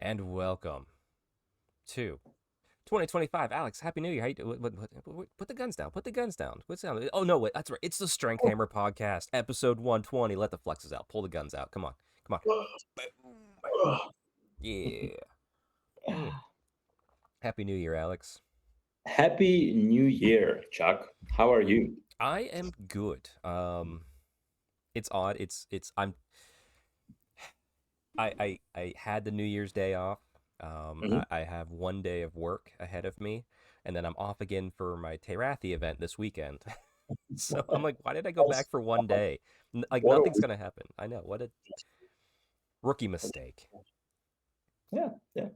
and welcome to 2025. Alex, Happy New Year. How you do? Put the guns down. Put the guns down. What's down? Oh no, wait, that's right. It's the Strength Hammer podcast, episode 120. Let the flexes out. Pull the guns out. Come on, come on. Yeah. Mm. Happy New Year, Alex. Happy New Year, Chuck. How are you? I am good. It's odd. I had the New Year's Day off. Mhm. I have one day of work ahead of me, and then I'm off again for my Terathi event this weekend. So I'm like, why did I go back That's for one day? Like what a nothing's week. gonna happen. I know, what a rookie mistake. Yeah, yeah.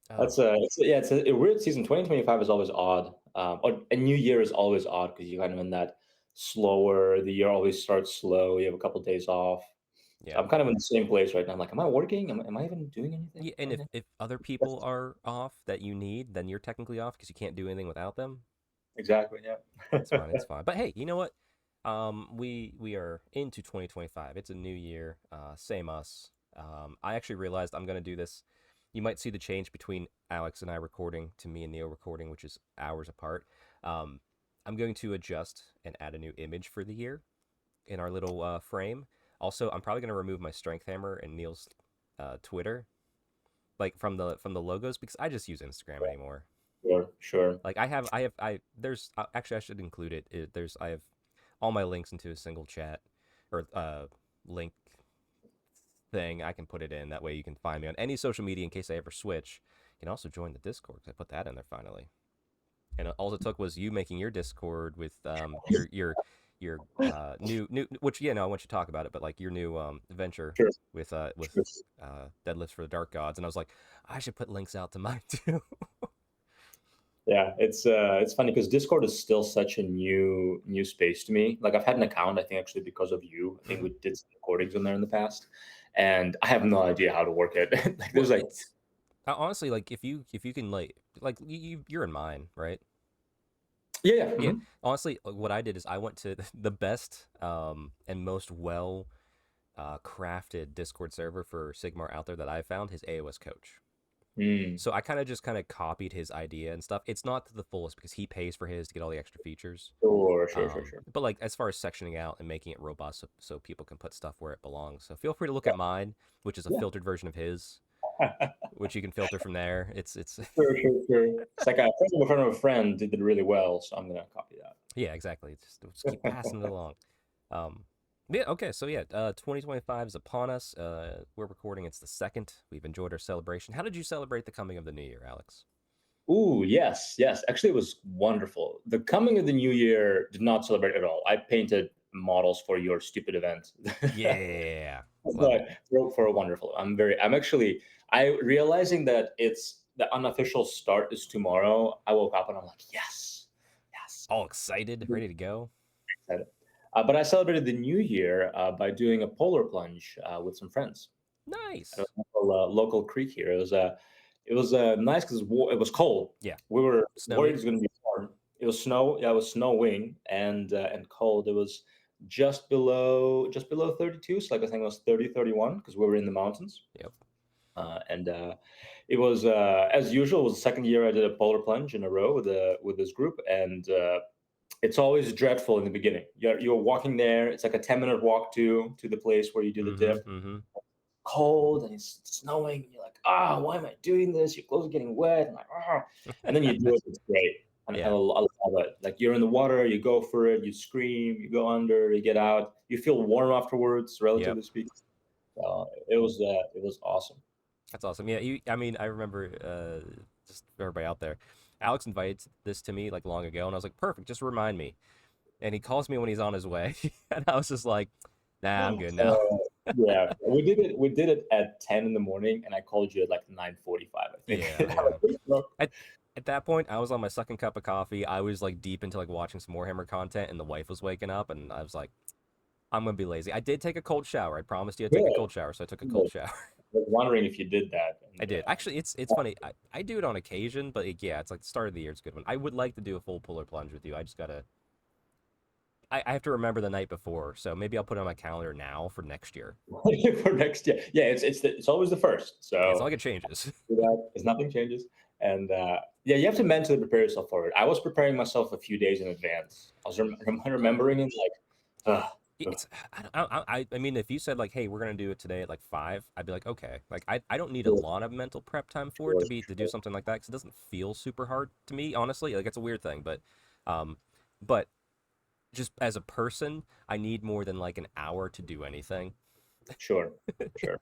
Oh, It's a weird season. 2025 is always odd. Or a new year is always odd because you kind of in that slower. The year always starts slow. You have a couple days off. So yeah. I'm kind of in the same place right now. I'm like, am I working? Am I even doing anything Yeah, and right if now? if other people are off that you need, then you're technically off because you can't do anything without them. Exactly. It's Yeah. fine. It's fine. But hey, you know what? We are into 2025. It's a new year. Same us. I actually realized I'm gonna do this. You might see the change between Alex and I recording to me and Neil recording, which is hours apart. Um, I'm going to adjust and add a new image for the year in our little frame. Also, I'm probably gonna remove my strength hammer and Neil's Twitter, like from the logos, because I just use Instagram anymore. Sure. Sure. Like I there's actually I should include there's I have all my links into a single chat or link thing. I can put it in that way you can find me on any social media in case I ever switch. You can also join the Discord 'cause I put that in there finally. And all it took was you making your Discord with your new which yeah no I want you to talk about it, but like your new venture Sure. with Sure. deadlifts for the dark gods, and I was like, I should put links out to mine too. Yeah, it's funny because Discord is still such a new space to me. Like I've had an account, I think actually because of you. I think we did some recordings on there in the past, and I have no idea how to work it. Like Well, there's like it's honestly like if you can like you're in mine, right? yeah, yeah, Yeah. Honestly, what I did is I went to the best and most well crafted Discord server for Sigmar out there that I found, his AOS coach. mm, So I kind of copied his idea and stuff. It's not to the fullest because he pays for his to get all the extra features. sure. But like as far as sectioning out and making it robust so people can put stuff where it belongs. So feel free to look at mine, which is a Yeah, filtered version of his, which you can filter from there. It's sure. It's like a friend of a friend did it really well, so I'm gonna copy yeah, exactly. Just keep that. passing it along. Um, yeah, okay, so yeah, 2025 is upon us. We're recording. It's the second. We've enjoyed our celebration. How did you celebrate the coming of the new year, Alex? Ooh, yes, yes. Actually, it was wonderful. The coming of the new year did not celebrate at all. I painted models for your stupid event. Yeah, love it. But for a wonderful. I'm actually I realizing that it's the unofficial start is tomorrow. I woke up and I'm like, yes, yes. All excited, ready to go. Excited. But I celebrated the new year by doing a polar plunge with some friends at a Nice. local creek here. It was nice because it was cold. Yeah, We were worried it snowy. was going to be warm. It was snow. Yeah, it was snowing and cold. It was just below 32. So like I think it was 30, 31 because we were in the mountains. Yep. And it was as usual. It was the second year I did a polar plunge in a row with this group, and it's always dreadful in the beginning. You're walking there. It's like a 10-minute walk to the place where you do the Mm-hmm. dip. Mm-hmm. Cold and it's snowing. And you're like, why am I doing this? Your clothes are getting wet. And like, and then you do it. It's great. And I Yeah. love it. Like you're in the water, you go for it, you scream, you go under, you get out, you feel warm afterwards, Yep. relatively speaking. It was awesome. That's awesome. Yeah, I mean, I remember just for everybody out there. Alex invited this to me like long ago, and I was like, perfect, just remind me. And he calls me when he's on his way, and I was just like, nah, I'm good now. Uh, yeah, we did it at 10 in the morning, and I called you at like 9:45, I think. Yeah, yeah. At at that point, I was on my second cup of coffee. I was like deep into like watching some Warhammer content, and the wife was waking up, and I was like, I'm gonna be lazy. I did take a cold shower. I promised you I'd take a Good. cold shower, so I took a cold Good. shower. I was wondering if you did that. I And did. Actually, it's funny. I do it on occasion, but yeah, it's like the start of the year. It's a good one. I would like to do a full puller plunge with you. I just gotta I have to remember the night before, so maybe I'll put it on my calendar now for next year. for next year. Yeah, it's always the first. Yeah, it's not So like it changes. do that as nothing changes. And yeah, you have to mentally prepare yourself for it. I was preparing myself a few days in advance. I was remembering it like, ugh. It's I mean, if you said like, hey, we're gonna do it today at like 5, I'd be like, okay. Like I don't need a Sure, lot of mental prep time for it sure, to do something like that because it doesn't feel super hard to me, honestly. Like it's a weird thing, um, but just as a person, I need more than like an hour to do anything. sure, sure.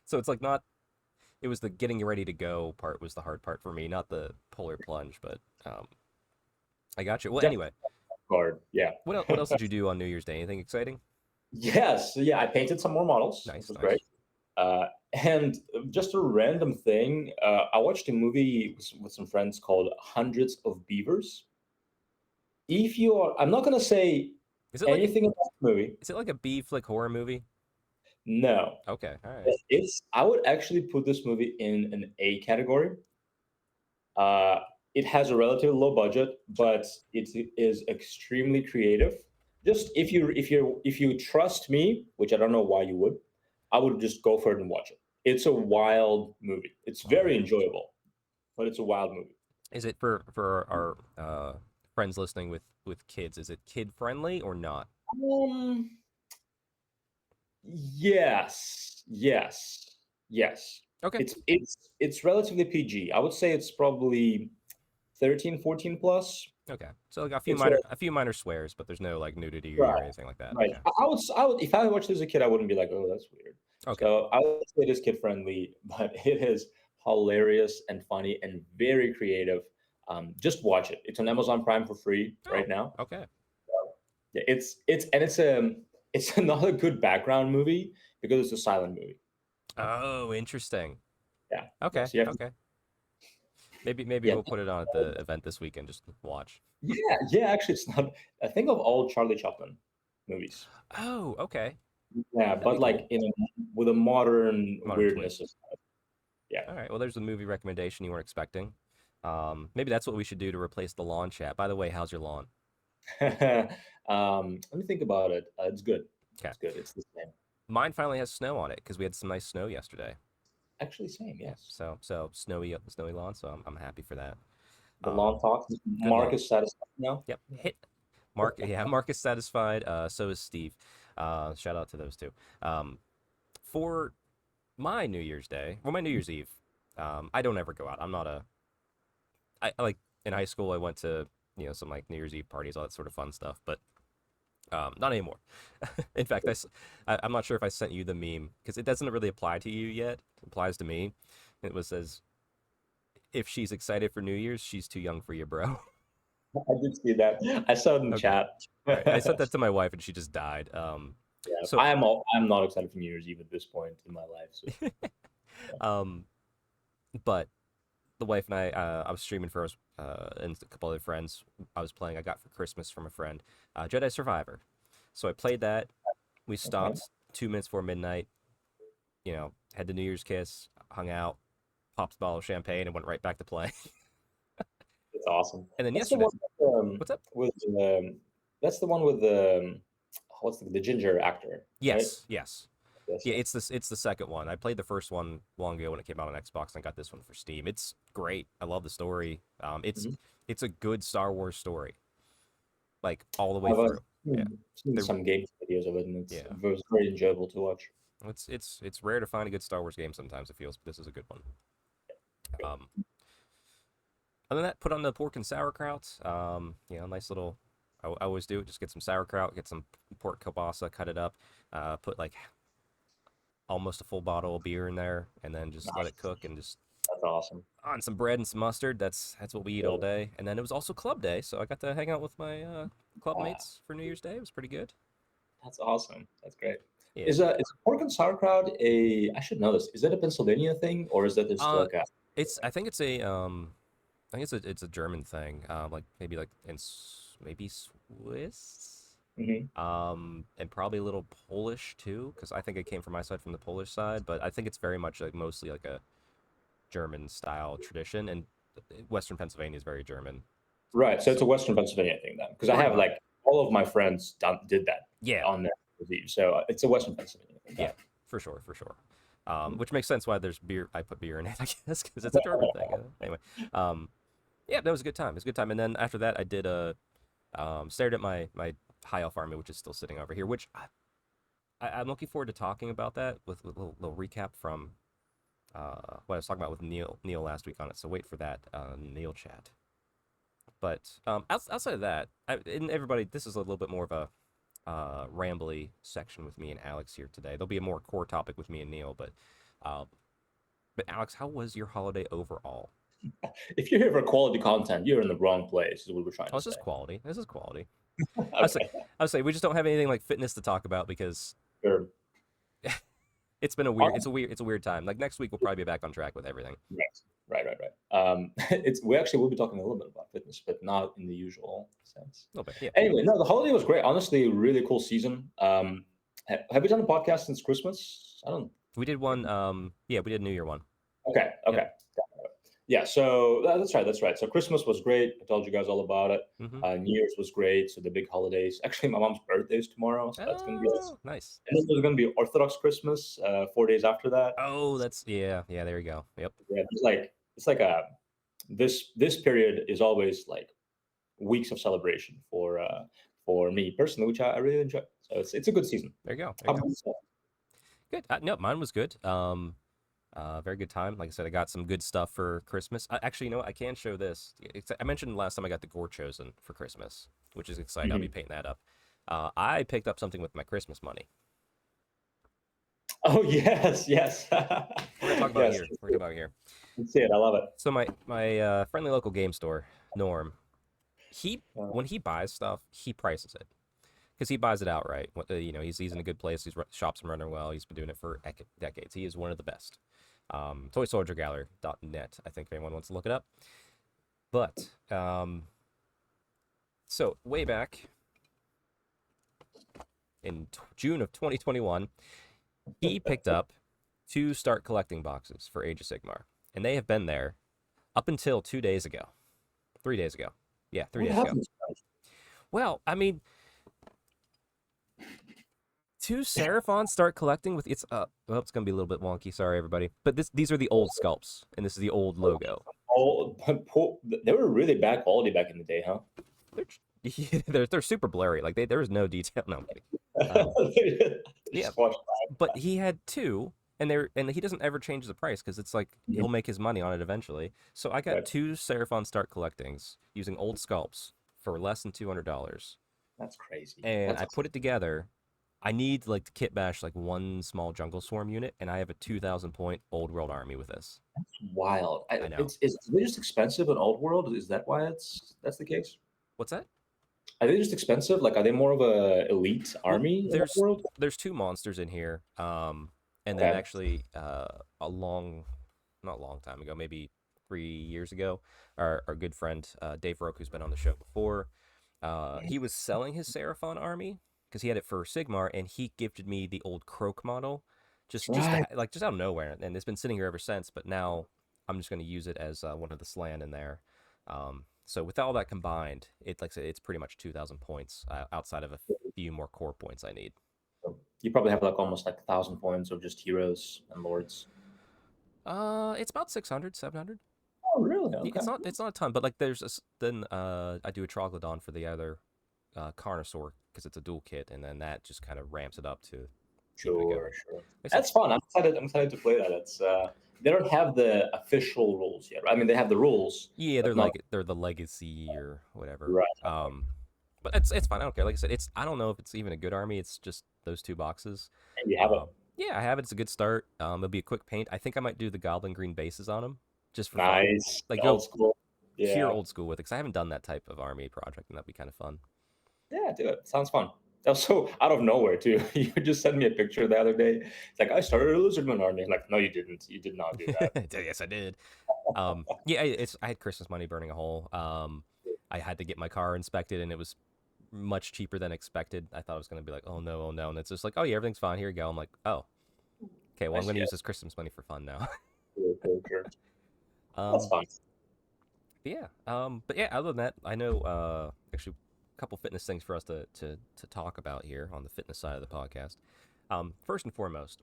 So it's like not. It was the getting ready to go part was the hard part for me, not the polar plunge. But I got you. Well, Definitely anyway, hard. Yeah. what else did you do on New Year's Day? Anything exciting? Yes. Yeah, I painted some more models, which Nice, was nice. great. And just a random thing, I watched a movie with some friends called Hundreds of Beavers. If you are, I'm not gonna say Is it like anything about the movie. is it like a B flick horror movie? No, Okay, all right. I would actually put this movie in an A category. Uh, it has a relatively low budget, but it is extremely creative. Just if you trust me, which I don't know why you would, I would just go for it and watch it. It's a wild movie. It's All very right. enjoyable, but it's a wild movie. Is it for our friends listening with kids? Is it kid friendly or not? Um, yes, yes, yes. Okay. It's relatively PG. I would say it's probably 13, 14 plus. Okay. So like It's a a few minor swears, but there's no like nudity right, or anything like that. right. Okay. I would, if I watched this as a kid, I wouldn't be like, oh, that's weird. Okay. So I would say it is kid friendly, but it is hilarious and funny and very creative. Just watch it. It's on Amazon Prime for free Oh, right now. okay. Yeah, it's another good background movie because it's a silent movie. Oh, interesting. Yeah, yeah. Okay. So you have to, Okay. Maybe yeah, we'll put it on at the event this weekend. Just watch. yeah, yeah. Actually, it's not. I think of all Charlie Chaplin movies. Oh, okay. Yeah, That'd but be like cool. with a modern Modern weirdness. twist. Yeah. All right. Well, there's a movie recommendation you weren't expecting. Maybe that's what we should do to replace the lawn chat. By the way, how's your lawn? Let me think about it. It's good. Okay. It's good. It's the same. Mine finally has snow on it because we had some nice snow yesterday. Actually, same. Yeah. Yes. So snowy lawn. So I'm happy for that. The long talk. Good Mark lawn. is satisfied now. Yep. Hit Mark. Yeah, Mark is satisfied. So is Steve. Shout out to those two. For my New Year's Day, or my New Year's Eve, I don't ever go out. I'm not a. I like in high school. I went to some like New Year's Eve parties, all that sort of fun stuff, but not anymore. In fact, I'm not sure if I sent you the meme because it doesn't really apply to you yet. It applies to me. It was says if she's excited for New Year's, she's too young for you, bro. I did see that. I saw it in Okay. chat. All right. I sent Yeah, that to my wife and she just died. So, I'm not excited for New Year's Eve at this point in my life. So yeah. um, but the wife and I was streaming for us and a couple other friends. I was playing. I got for Christmas from a friend, Jedi Survivor. So I played that. We Okay. stopped 2 minutes before midnight. Had the New Year's kiss, hung out, popped a bottle of champagne, and went right back to play. It's awesome. And then That's the yesterday, one what's up? with that's the one with what's the ginger actor, right? Yes, yes. Yes, Yeah, yes. it's the second one. I played the first one long ago when it came out on Xbox, and I got this one for Steam. It's great. I love the story. Mhm. It's a good Star Wars story, like all the way I've through. Yeah, seen they're some game videos of it, and yeah. it was very enjoyable to watch. It's rare to find a good Star Wars game. Sometimes it feels, but this is a good one. Um, Other than that, put on the pork and sauerkraut. Nice little. I always do it. Just get some sauerkraut, get some pork kielbasa, cut it up, put like almost a full bottle of beer in there, and then just let it Nice. cook and just That's awesome. on some bread and some mustard. That's what we eat all Yeah. day. And then it was also club day, so I got to hang out with my club Ah, mates for New Year's Day. It was pretty good. that's awesome. That's great. Yeah. Is pork and sauerkraut a? I should know this. Is that a Pennsylvania thing, or is that just Uh, like a? it's I think it's a I think it's a German thing. Like maybe like maybe Swiss. Mhm. And probably a little Polish too, because I think it came from my side from the Polish side. But I think it's very much like mostly like a German style tradition, and Western Pennsylvania is very German. Right. So So it's a Western Pennsylvania thing then, because I pretty have much, like all of my friends did that Yeah, on their Eve. So it's a Western Pennsylvania. yeah, for sure, for sure. Which makes sense why there's beer. I put beer in it, I guess, because it's a German thing. Anyway, um, yeah, that was a good time. It was a good time. And then after that, I did stared at my high elf army, which is still sitting over here. Which I'm looking forward to talking about that with a little recap from what I was talking about with Neil last week on it. So wait for that Neil chat. But outside of that, and everybody, this is a little bit more of a rambly section with me and Alex here today. There'll be a more core topic with me and Neil, uh, but Alex, how was your holiday overall? If you're here for quality content, you're in the wrong place. Is what we're trying Oh, to this say. is quality. This is quality. I would say, Okay, I would say we just don't have anything like fitness to talk about because sure. it's been a weird, Awesome. it's a weird time. Like next week, we'll probably be back on track with everything. Right. It's we actually will be talking a little bit about fitness, but not in the usual sense. A little bit, yeah. Anyway, no, the holiday was great. Honestly, really cool season. Have we done a podcast since Christmas? I don't. We did one. Yeah, we did a New Year one. Okay, Yep. okay. Yeah, so that's right. That's right. So Christmas was great. I told you guys all about it. Mm-hmm. New Year's was great. So the big holidays. Actually, my mom's birthday is tomorrow, so that's gonna be nice. Oh, nice. And then there's gonna be Orthodox Christmas, 4 days after that. Oh, that's yeah, yeah. There you go. Yep. Yeah, it's like a this period is always like weeks of celebration for me personally, which I really enjoy. So it's a good season. There you go. There How you about go. yourself? Good. No, mine was good. Very good time. Like I said, I got some good stuff for Christmas. Actually, you know what? I can show this. I mentioned last time I got the Gore Chosen for Christmas, which is exciting. I'll be Mhm. painting that up. I picked up something with my Christmas money. Oh yes, yes. We're gonna talk about it Yes, here. We're gonna talk about it here. let's see it. I love it. So my friendly local game store, Norm, he Uh, when he buys stuff, he prices it because he buys it outright. You know, he's in a good place. His shops are running well. He's been doing it for decades. He is one of the best. ToySoldierGallery.net, I think if anyone wants to look it up. But so way back in June of 2021, he picked up 2 start collecting boxes for Age of Sigmar, and they have been there up until 2 days ago, 3 days ago. Yeah, three what days ago. happens? Well, I mean, 2 Seraphon start collecting with it's well, it's gonna be a little bit wonky. Sorry, everybody, but these are the old sculpts, and this is the old logo. Oh, they were really bad quality back in the day, huh? They're super blurry. Like there is no detail. No, I'm kidding. Yeah, Just watch but he had 2, and he doesn't ever change the price because it's like that. he'll make his money on it eventually. So I got Right. 2 Seraphon start collectings using old sculpts for less than $200, That's crazy. and That's I put it together. I need like to kit bash like 1 small jungle swarm unit, and I have a 2,000 point old world army with this. wild. I know. Is they just expensive in old world? Is that why that's the case? What's that? Are they just expensive? Like, are they more of a elite Well, army in old world? there's 2 monsters in here. And then Okay. actually not long time ago, maybe 3 years ago, our good friend Dave Roke, who's been on the show before, he was selling his Seraphon army because he had it for Sigmar, and he gifted me the old Croak model, Right. like just out of nowhere, and it's been sitting here ever since. But now I'm just going to use it as one of the Slan in there. So with all that combined, like I said, it's pretty much 2,000 points outside of a few more core points I need. You probably have like almost like 1,000 points of just heroes and lords. It's about 600, 700. Oh, really? Yeah, Okay. it's not a ton, but like there's then I do a Troglodyte for the other Carnosaur because it's a dual kit, and then that just kind of ramps it up to keep it going. Sure. Like I said, That's fun. I'm excited to play that. It's they don't have the official rules yet, right? I mean, they have the rules, yeah, but not they're the legacy or whatever. right. But it's fine. I don't care. Like I said, I don't know if it's even a good army. It's just those 2 boxes. And you have it. Yeah, I have it. It's a good start. It'll be a quick paint. I think I might do the Goblin Green bases on them just for fun. Nice. Like Old go school. pure Yeah. old school with it because I haven't done that type of army project, and that'd be kind of fun. Yeah, do it. Sounds fun. Also, out of nowhere too. You just sent me a picture the other day. It's like I started a lizardman army. I'm like, no, you didn't. You did not do that. Yes, I did. Yeah, I had Christmas money burning a hole. I had to get my car inspected, and it was much cheaper than expected. I thought it was going to be like, oh no, and it's just like, oh yeah, everything's fine. Here you go. I'm like, oh, okay. Well, I'm Nice, going to yeah. use this Christmas money for fun now. Sure. That's um, fun. but yeah. But yeah. Other than that, I know. Actually, couple fitness things for us to talk about here on the fitness side of the podcast. First and foremost,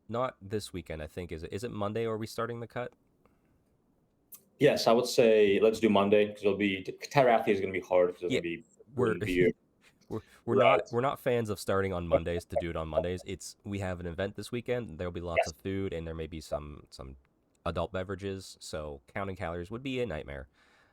not this weekend. I think is it Monday? Or are we starting the cut? Yes, I would say let's do Monday because it'll be Tarathi is going to be hard because there's Yeah, going to be we're food and beer. we're not Right. we're not fans of starting on Mondays to do it on Mondays. We have an event this weekend. There'll be lots Yes. of food and there may be some adult beverages. So counting calories would be a nightmare.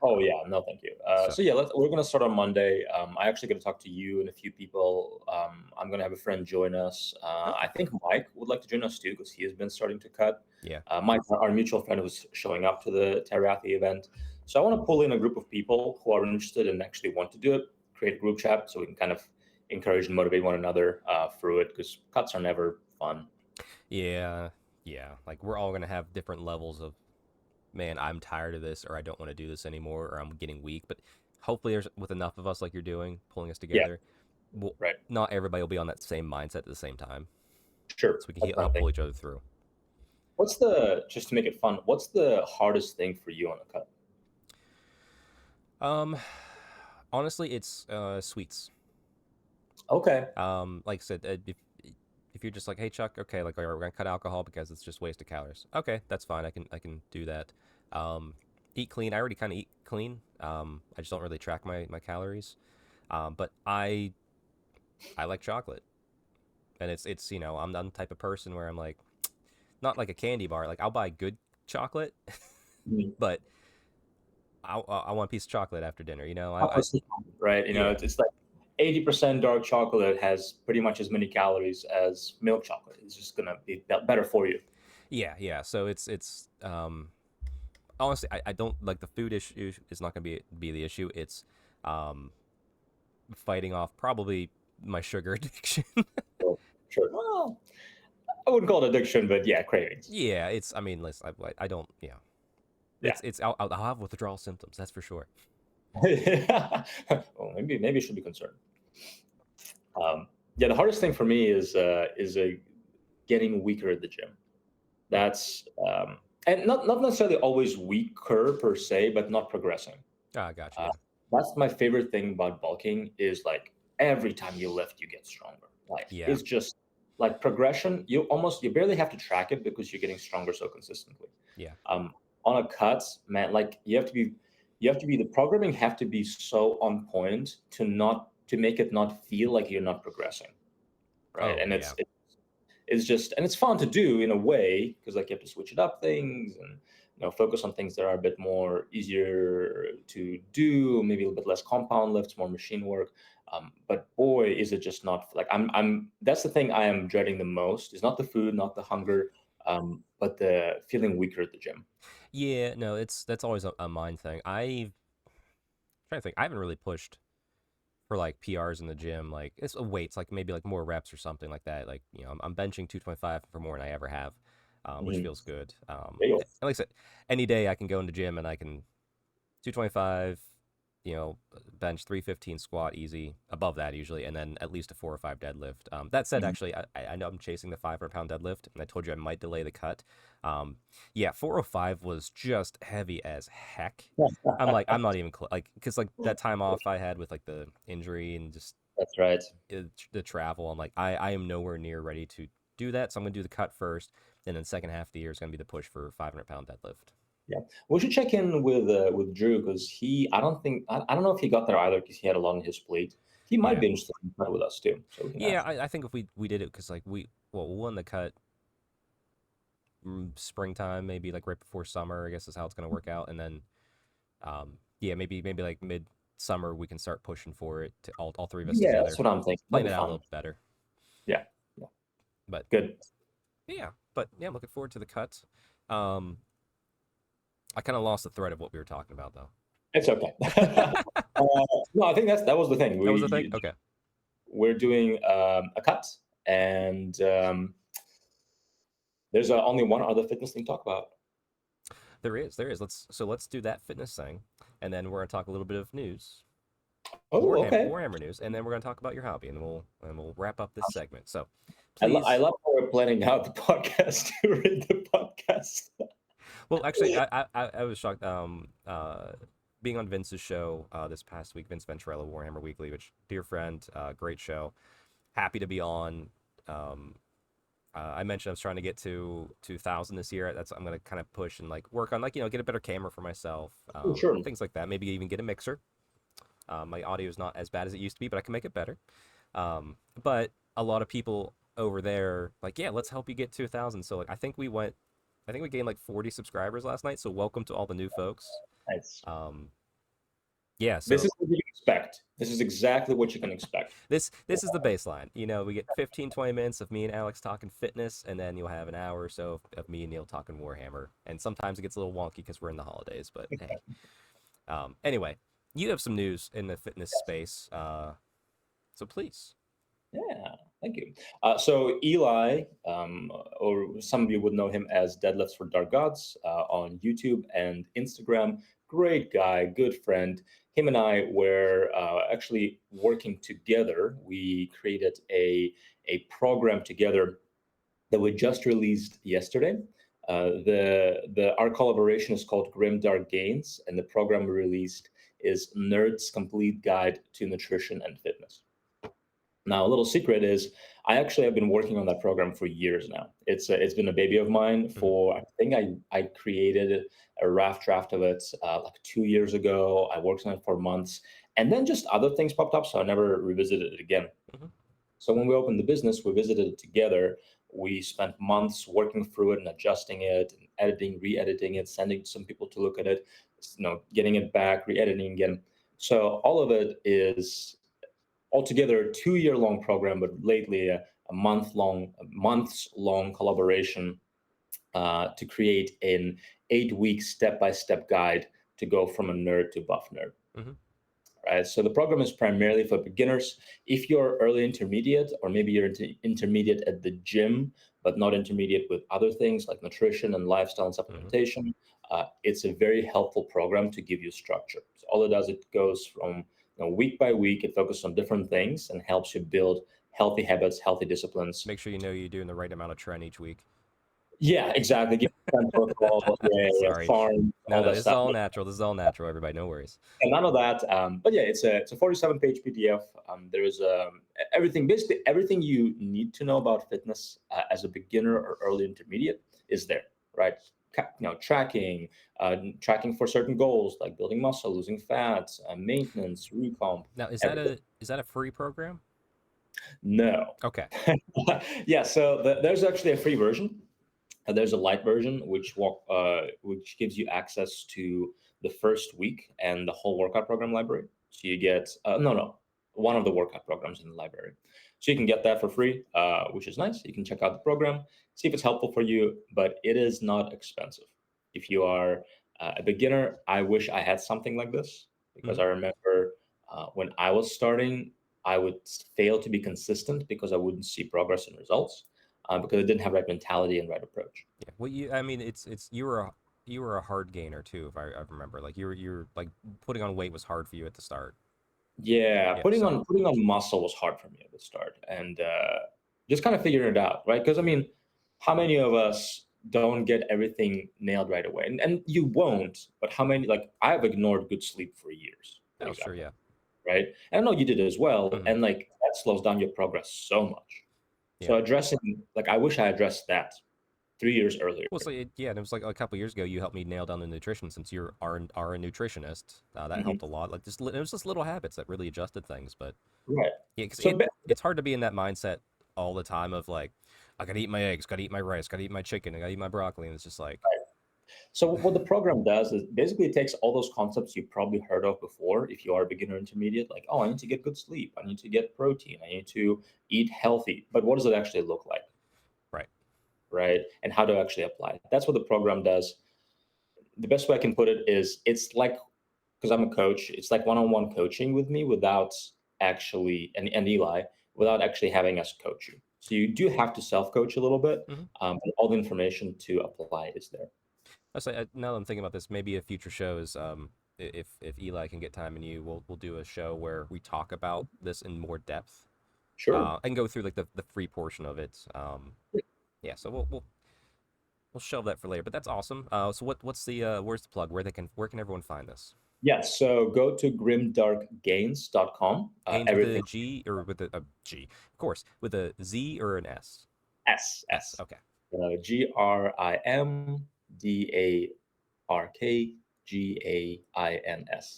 Oh Um, yeah, no, thank you. so So yeah, we're gonna start on Monday. I actually going to talk to you and a few people. I'm gonna have a friend join us. I okay, think Mike would like to join us too because he has been starting to cut. yeah, Mike, our mutual friend, who's showing up to the Tarathi event. So I want to pull in a group of people who are interested and actually want to do it. Create a group chat so we can kind of encourage and motivate one another through it because cuts are never fun. yeah, yeah. Like we're all gonna have different levels of man, I'm tired of this, or I don't want to do this anymore, or I'm getting weak. But hopefully, there's with enough of us like you're doing, pulling us Yeah, together. Well, right. not everybody will be on that same mindset at the same time, Sure. so we can That's what I'm help pull thinking. each other through. What's the just to make it fun? What's the hardest thing for you on a cut? Um, honestly, it's sweets. Okay. Like I said, if you're just like, hey Chuck, okay, like we're gonna cut alcohol because it's just wasted calories. Okay, that's fine. I can do that. Um, eat clean. I already kind of eat clean. I just don't really track my calories. But I like chocolate, and it's I'm the type of person where I'm like not like a candy bar. Like I'll buy good chocolate, Mhm. but I want a piece of chocolate after dinner. I Opposite, right? yeah, It's like 80% dark chocolate has pretty much as many calories as milk chocolate. It's just gonna be better for you. yeah. So it's honestly I don't like the food issue is not gonna be the issue. It's um fighting off probably my sugar addiction. So, sure. Well, I wouldn't call it addiction, but yeah, cravings. Yeah, it's I mean listen I don't yeah Yeah. it's I'll have withdrawal symptoms, that's for sure. Well, maybe you should be concerned. Yeah, the hardest thing for me is getting weaker at the gym. That's and not necessarily always weaker per se, but not progressing. Ah, gotcha. Uh, Yeah, that's my favorite thing about bulking is like every time you lift, you get stronger. Like yeah, it's just like progression. You barely have to track it because you're getting stronger so consistently. yeah. Um, on a cut, man, like you have to be the programming have to be so on point to make it not feel like you're not progressing, right? Oh And yeah, it's just and it's fun to do in a way because like you have to switch it up things and focus on things that are a bit more easier to do, maybe a little bit less compound lifts, more machine work. But boy, is it just not like I'm that's the thing I am dreading the most is not the food, not the hunger, but the feeling weaker at the gym. yeah. No, that's always a mind thing. I'm trying to think. I haven't really pushed for like PRs in the gym. Like it's weights, like maybe like more reps or something like that. Like I'm benching 225 for more than I ever have, which Mhm. feels good. There you go. And like I said, any day I can go into gym and I can 225, bench 315 squat easy, above that usually, and then at least a 4 or 5 deadlift. That said, Mhm. actually, I know I'm chasing the 500-pound deadlift, and I told you I might delay the cut. Yeah, 405 was just heavy as heck. I'm not even like, because like that time off I had with like the injury and just That's right. the travel, I'm like, I am nowhere near ready to do that. So I'm gonna do the cut first, and then second half of the year is gonna be the push for 500-pound deadlift. Yeah, we should check in with Drew because I don't know if he got there either because he had a lot on his plate. He might Yeah. be interested in that with us too, so we can Yeah, ask. I think if we did it because like we'll won the cut springtime, maybe like right before summer, I guess is how it's gonna work out, and then yeah, maybe like mid summer we can start pushing for it to all three of us Yeah, that's together, what I'm thinking. plan That'd it be out a fun. little better. Yeah, yeah, But good. yeah, I'm looking forward to the cuts. Um, I kind of lost the thread of what we were talking about though. It's okay. No, I think that was the thing. That was the thing. Okay, We're doing a cut, and there's only one other fitness thing to talk about. there is. Let's do that fitness thing, and then we're gonna talk a little bit of news. Oh, okay. Warhammer news, and then we're gonna talk about your hobby, and we'll wrap up this segment. So, I please, love how we're planning out the podcast to read the podcast. well, actually, I was shocked. being on Vince's show this past week, Vince Venturella, Warhammer Weekly, which dear friend, great show. Happy to be on. Um, I mentioned I was trying to get to 2,000 this year. That's I'm gonna kind of push and like work on like get a better camera for myself, Oh, sure. things like that. Maybe even get a mixer. My audio is not as bad as it used to be, but I can make it better. But a lot of people over there like, yeah, let's help you get to 1,000. So like I think we gained like 40 subscribers last night. So welcome to all the new folks. Nice. Um, yeah, This so is what you can expect. This is exactly what you can expect. this is the baseline. We get 15, 20 minutes of me and Alex talking fitness, and then you'll have an hour or so of me and Neil talking Warhammer. And sometimes it gets a little wonky because we're in the holidays, but hey. Anyway, you have some news in the fitness space, so please. Yeah, thank you. So Eli, or some of you would know him as Deadlifts for Dark Gods on YouTube and Instagram. Great guy, good friend. Him and I were actually working together. We created a program together that we just released yesterday. The our collaboration is called Grim Dark Gains, and the program we released is Nerd's Complete Guide to Nutrition and Fitness. Now, a little secret is I actually have been working on that program for years now. It's been a baby of mine Mhm. for I think I created a rough draft of it like 2 years ago. I worked on it for months, and then just other things popped up, so I never revisited it again. Mhm. So when we opened the business, we visited it together. We spent months working through it and adjusting it, and editing, re-editing it, sending some people to look at it, getting it back, re-editing again. So all of it is altogether a 2 year long program, but lately a months long collaboration to create an 8 week step by step guide to go from a nerd to buff nerd. Mhm. Right. So the program is primarily for beginners. If you're early intermediate, or maybe you're intermediate at the gym, but not intermediate with other things like nutrition and lifestyle and Mhm. supplementation, it's a very helpful program to give you structure. So all it does, it goes from week by week. It focuses on different things and helps you build healthy habits, healthy disciplines. Make sure you know you're doing the right amount of tren each week. Yeah, exactly. Give time protocol, yeah, yeah, Sorry. farm, No, all no, that this is stuff. all natural. This is all natural, everybody. No worries. And none of that. But yeah, it's a 47-page PDF. There is everything, basically everything you need to know about fitness as a beginner or early intermediate is there, right? Tracking for certain goals like building muscle, losing fat, maintenance, recomp, Now, is that everything. a free program? No. Okay. Yeah, so there's actually a free version. There's a light version which gives you access to the first week and the whole workout program library. So you get no, one of the workout programs in the library. So you can get that for free, which is nice. You can check out the program, see if it's helpful for you, but it is not expensive. If you are a beginner, I wish I had something like this, because Mhm. I remember when I was starting, I would fail to be consistent because I wouldn't see progress and results because I didn't have right mentality and right approach. Yeah. Well, I mean, it's you were a hard gainer too, if I remember. Like you were like putting on weight was hard for you at the start. Yeah, Yeah. putting on muscle was hard for me at the start, and just kind of figuring it out, right? Because I mean, how many of us don't get everything nailed right away? And you won't, but how many? Like I've ignored good sleep for years, for Oh, sure. example, Yeah. right? And I know you did as well, Hmm. and like that slows down your progress so much. Yeah. So addressing, like, I wish I addressed that 3 years earlier. Well, so yeah, and it was like a couple years ago. You helped me nail down the nutrition since you are a nutritionist. That Mhm. helped a lot. Like just it was just little habits that really adjusted things. But Right. yeah, because So it's hard to be in that mindset all the time of like I gotta eat my eggs, gotta eat my rice, gotta eat my chicken, I gotta eat my broccoli, and it's just like So what the program does is basically it takes all those concepts you've probably heard of before if you are a beginner intermediate, like, oh, I need to get good sleep, I need to get protein, I need to eat healthy. But what does it actually look like, right. right? And how to actually apply it. That's what the program does. The best way I can put it is it's like, because I'm a coach, it's like one-on-one coaching with me without actually, and Eli, without actually having us coach you. So you do have to self-coach a little bit, Mm-hmm. but all the information to apply is there. I say now that I'm thinking about this, maybe a future show is if Eli can get time and you, we'll do a show where we talk about this in more depth. Sure. And go through like the free portion of it. Yeah, so we'll shelve that for later. But that's awesome. So what's the where's the plug? Where can everyone find this? Yes, so go to grimdarkgains.com. Gains with a Everything G or with a G? Of course, with a Z or an S. S S. S. Okay. GRIMDARKGAINS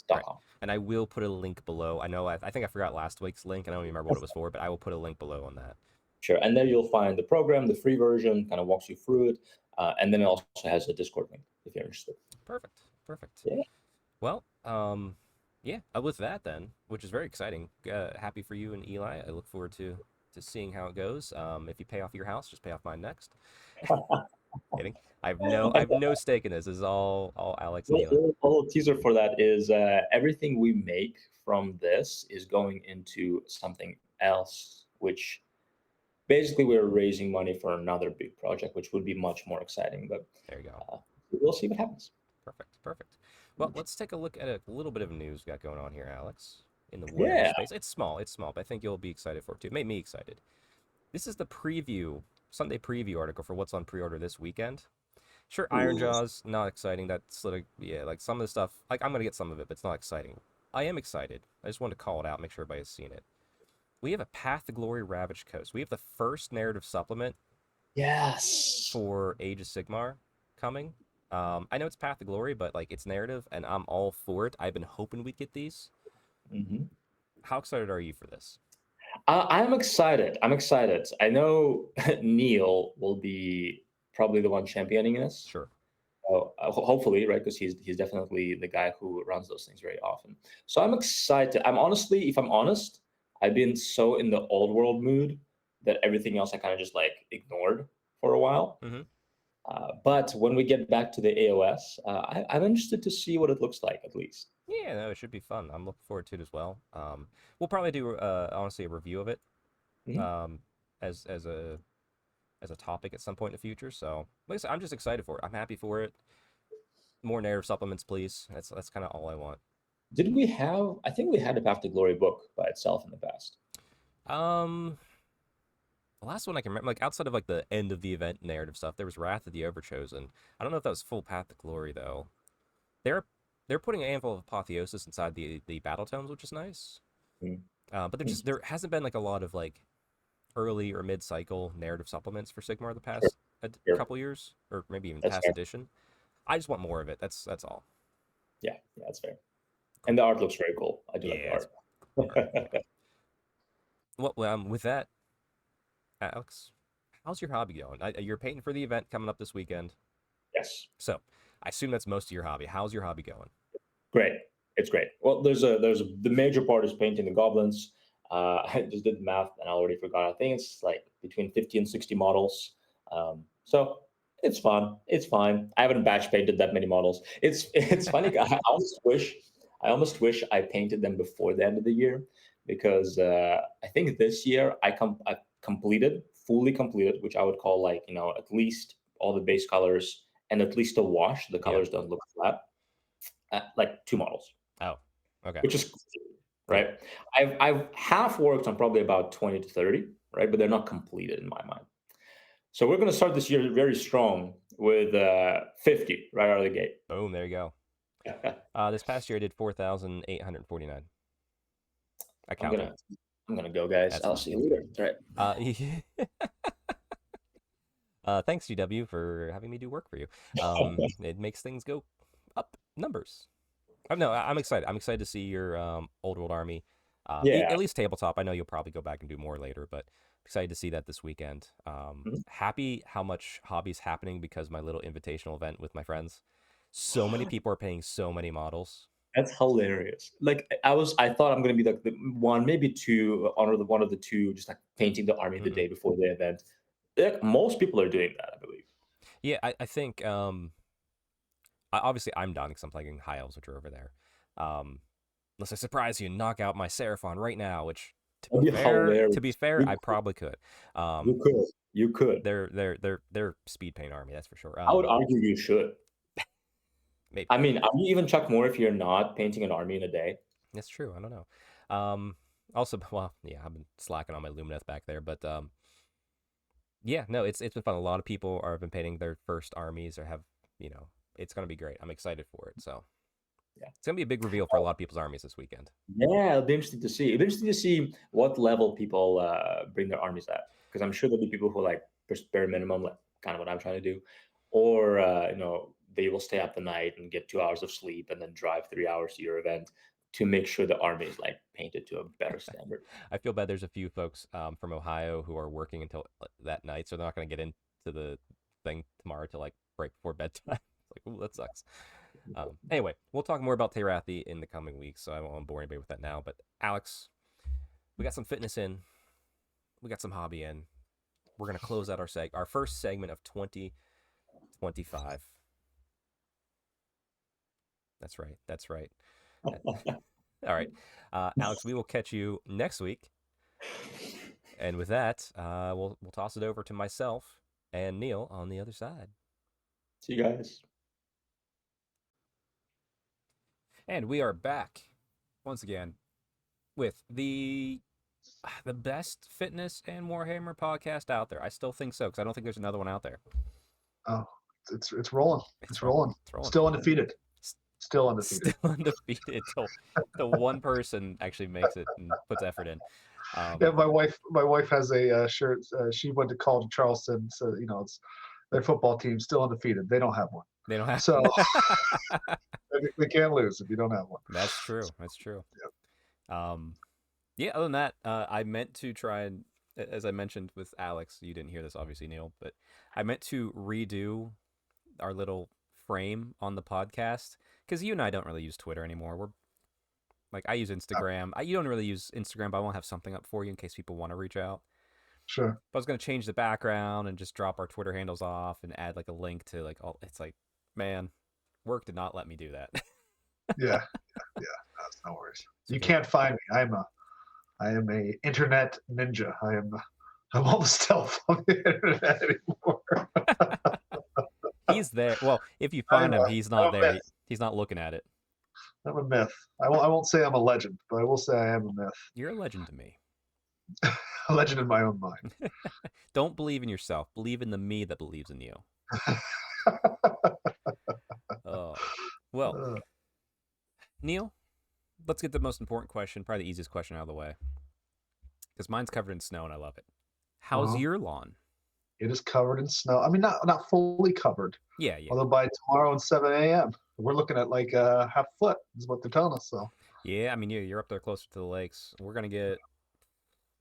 dot Right. com. And I will put a link below. I know I think I forgot last week's link. I don't even remember what it was for, but I will put a link below on that. Sure. And then you'll find the program, the free version, kind of walks you through it. And then it also has a Discord link if you're interested. Perfect. Perfect. Yeah. Well, yeah. With that then, which is very exciting. Happy for you and Eli. I look forward to seeing how it goes. If you pay off your house, just pay off mine next. Kidding. I have no stake in this. This is all Alex and Eli. A little teaser for that is everything we make from this is going into something else, which basically we're raising money for another big project, which would be much more exciting. But There you go. uh, we'll see what happens. Perfect. Perfect. Well, let's take a look at a little bit of news we got going on here, Alex, in the Warhammer Yeah. space. It's small, but I think you'll be excited for it too. It made me excited. This is the preview, Sunday preview article for what's on pre-order this weekend. Sure, Iron Ooh. Jaws, not exciting. That's like, yeah, like some of the stuff, like I'm gonna get some of it, but it's not exciting. I am excited. I just wanted to call it out, make sure everybody's seen it. We have a Path to Glory Ravaged Coast. We have the first narrative supplement Yes. for Age of Sigmar coming. I know it's Path to Glory, but like it's narrative, and I'm all for it. I've been hoping we'd get these. Hmm. How excited are you for this? I'm excited. I'm excited. I know Neil will be probably the one championing this. Sure. Hopefully, right? Because he's definitely the guy who runs those things very often. So I'm excited. I'm honestly, if I'm honest, I've been so in the old world mood that everything else I kind of just like ignored for a while. Mm-hmm. But when we get back to the AOS, I'm interested to see what it looks like at least. Yeah, no, it should be fun. I'm looking forward to it as well. We'll probably do honestly a review of it Mhm. um, as a topic at some point in the future. So, like I said, I'm just excited for it. I'm happy for it. More narrative supplements, please. That's kind of all I want. Did we have? I think we had a Path to Glory book by itself in the past. Um, the last one I can remember, like outside of like the end of the event narrative stuff, there was Wrath of the Overchosen. I don't know if that was full Path to Glory though. They're they're putting a handful of apotheosis inside the battle tomes, which is nice. Mm. But Mm. there hasn't been like a lot of like early or mid cycle narrative supplements for Sigmar the Sure, past sure. couple years, or maybe even That's past fair. edition. I just want more of it. That's all. Yeah, yeah, that's fair. And Cool. the art looks very cool. I do like the Yeah, it's art. art. Yeah. Well, with that, Alex, how's your hobby going? You're painting for the event coming up this weekend, Yes, so I assume that's most of your hobby. How's your hobby going? great. It's great. Well, the major part is painting the goblins. I just did the math and I already forgot. I think it's like between 50 and 60 models. So it's fun. It's fine. I haven't batch painted that many models. It's funny. I almost wish I painted them before the end of the year because I think this year I completed fully completed, which I would call like at least all the base colors and at least a wash. The Yeah. colors don't look flat. Like two models, Oh. Okay. which is Yeah. right. I've half worked on probably about 20 to 30, right? But they're not completed in my mind. So we're going to start this year very strong with 50 right out of the gate. Boom. There you go. This past year I did 4,849. I I'm counted. gonna I'm gonna go, guys. That's I'll fine. see you later. All right. Uh, thanks GW for having me do work for you. It makes things go up numbers. No, I'm excited. I'm excited to see your old world army. Yeah. At least tabletop. I know you'll probably go back and do more later, but excited to see that this weekend. Mhm. Happy how much hobby's happening because my little invitational event with my friends. So many people are paying so many models. That's hilarious. Like I thought I'm gonna be like the one, maybe two, honor the one of the two, just like painting the army the Mm-mm. day before the event. Like, most people are doing that, I believe. Yeah, I think obviously I'm done because I'm playing High Elves, which are over there. Um, Unless I surprise you and knock out my Seraphon right now, which That'd be to be hilarious. fair, I probably could. You could. You could. They're speed paint army, that's for sure. I would argue you should. Maybe I mean, I would even chuck more if you're not painting an army in a day. that's true. I don't know. Um, Also, well, yeah, I've been slacking on my Lumineth back there, but yeah, no, it's been fun. A lot of people have been painting their first armies or have, it's gonna be great. I'm excited for it. So Yeah. It's gonna be a big reveal for a lot of people's armies this weekend. Yeah, it'll be interesting to see. It'll be interesting to see what level people bring their armies at, because I'm sure there'll be people who like bare minimum, like kind of what I'm trying to do, or they will stay up the night and get 2 hours of sleep and then drive 3 hours to your event to make sure the army is like painted to a better standard. I feel bad. There's a few folks from Ohio who are working until that night, so they're not gonna get into the thing tomorrow till like right before bedtime. It's like, ooh, that sucks. Anyway, we'll talk more about Teyrathi in the coming weeks, so I won't bore anybody with that now. But Alex, we got some fitness in, we got some hobby in. We're gonna close out our first segment of 2025. That's right. That's right. All right, Alex, we will catch you next week. And with that, we'll toss it over to myself and Neil on the other side. See you guys. And we are back once again with the best fitness and Warhammer podcast out there. I still think so because I don't think there's another one out there. Oh, it's rolling. It's rolling. It's rolling. Still undefeated. Still undefeated. Still undefeated till the one person actually makes it and puts effort in. Yeah, my wife has a shirt. She went to college in Charleston, so it's their football team still undefeated. They don't have one. They don't have. So they can't lose if you don't have one. That's true. That's true. Yep. Yeah. Other than that, I meant to try and, as I mentioned with Alex, you didn't hear this obviously, Neil, but I meant to redo our little frame on the podcast because you and I don't really use Twitter anymore. We're like, I use Instagram. You don't really use Instagram, but I want to have something up for you in case people want to reach out. Sure. But I was going to change the background and just drop our Twitter handles off and add like a link to like all. It's like, man, work did not let me do that. Yeah. That's no worries. You can't find me. I am a internet ninja. I'm all the stealth on the internet anymore. He's there. Well, if you find him, he's not there. He's not looking at it. I'm a myth. I won't say I'm a legend, but I will say I am a myth. You're a legend to me. A legend in my own mind. Don't believe in yourself. Believe in the me that believes in you. Oh, well, Neil, let's get the most important question, probably the easiest question out of the way, because mine's covered in snow and I love it. How's your lawn? It is covered in snow. I mean, not fully covered. Yeah. Although by tomorrow at 7 a.m., we're looking at like a half foot is what they're telling us. So. Yeah, I mean, you're up there closer to the lakes. We're gonna get,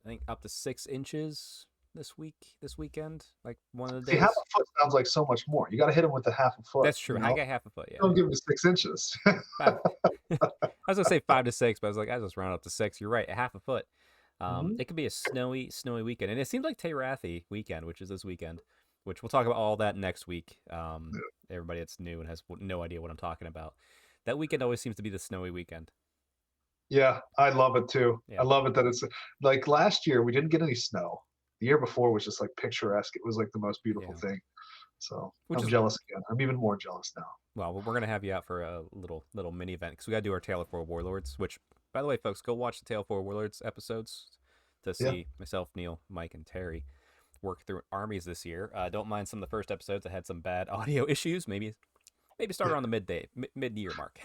I think, up to 6 inches this weekend, like one of the days. See, half a foot sounds like so much more. You got to hit them with a half a foot. That's true. I got half a foot. Yeah. Don't give them 6 inches. I was gonna say 5 to 6, but I was like, I just round up to 6. You're right, a half a foot. It could be a snowy weekend, and it seems like Teyrathi weekend, which is this weekend, which we'll talk about all that next week. Everybody that's new and has no idea what I'm talking about, that weekend always seems to be the snowy weekend. Yeah, I love it too. Yeah. I love it that it's like last year we didn't get any snow. The year before was just like picturesque. It was like the most beautiful thing. So I'm jealous again. I'm even more jealous now. Well, we're gonna have you out for a little mini event because we gotta do our Tale of Four Warlords. Which, by the way, folks, go watch the Tale of Four Warlords episodes to see myself, Neil, Mike, and Terry work through armies this year. Don't mind some of the first episodes that had some bad audio issues. Maybe start around the mid-year mark.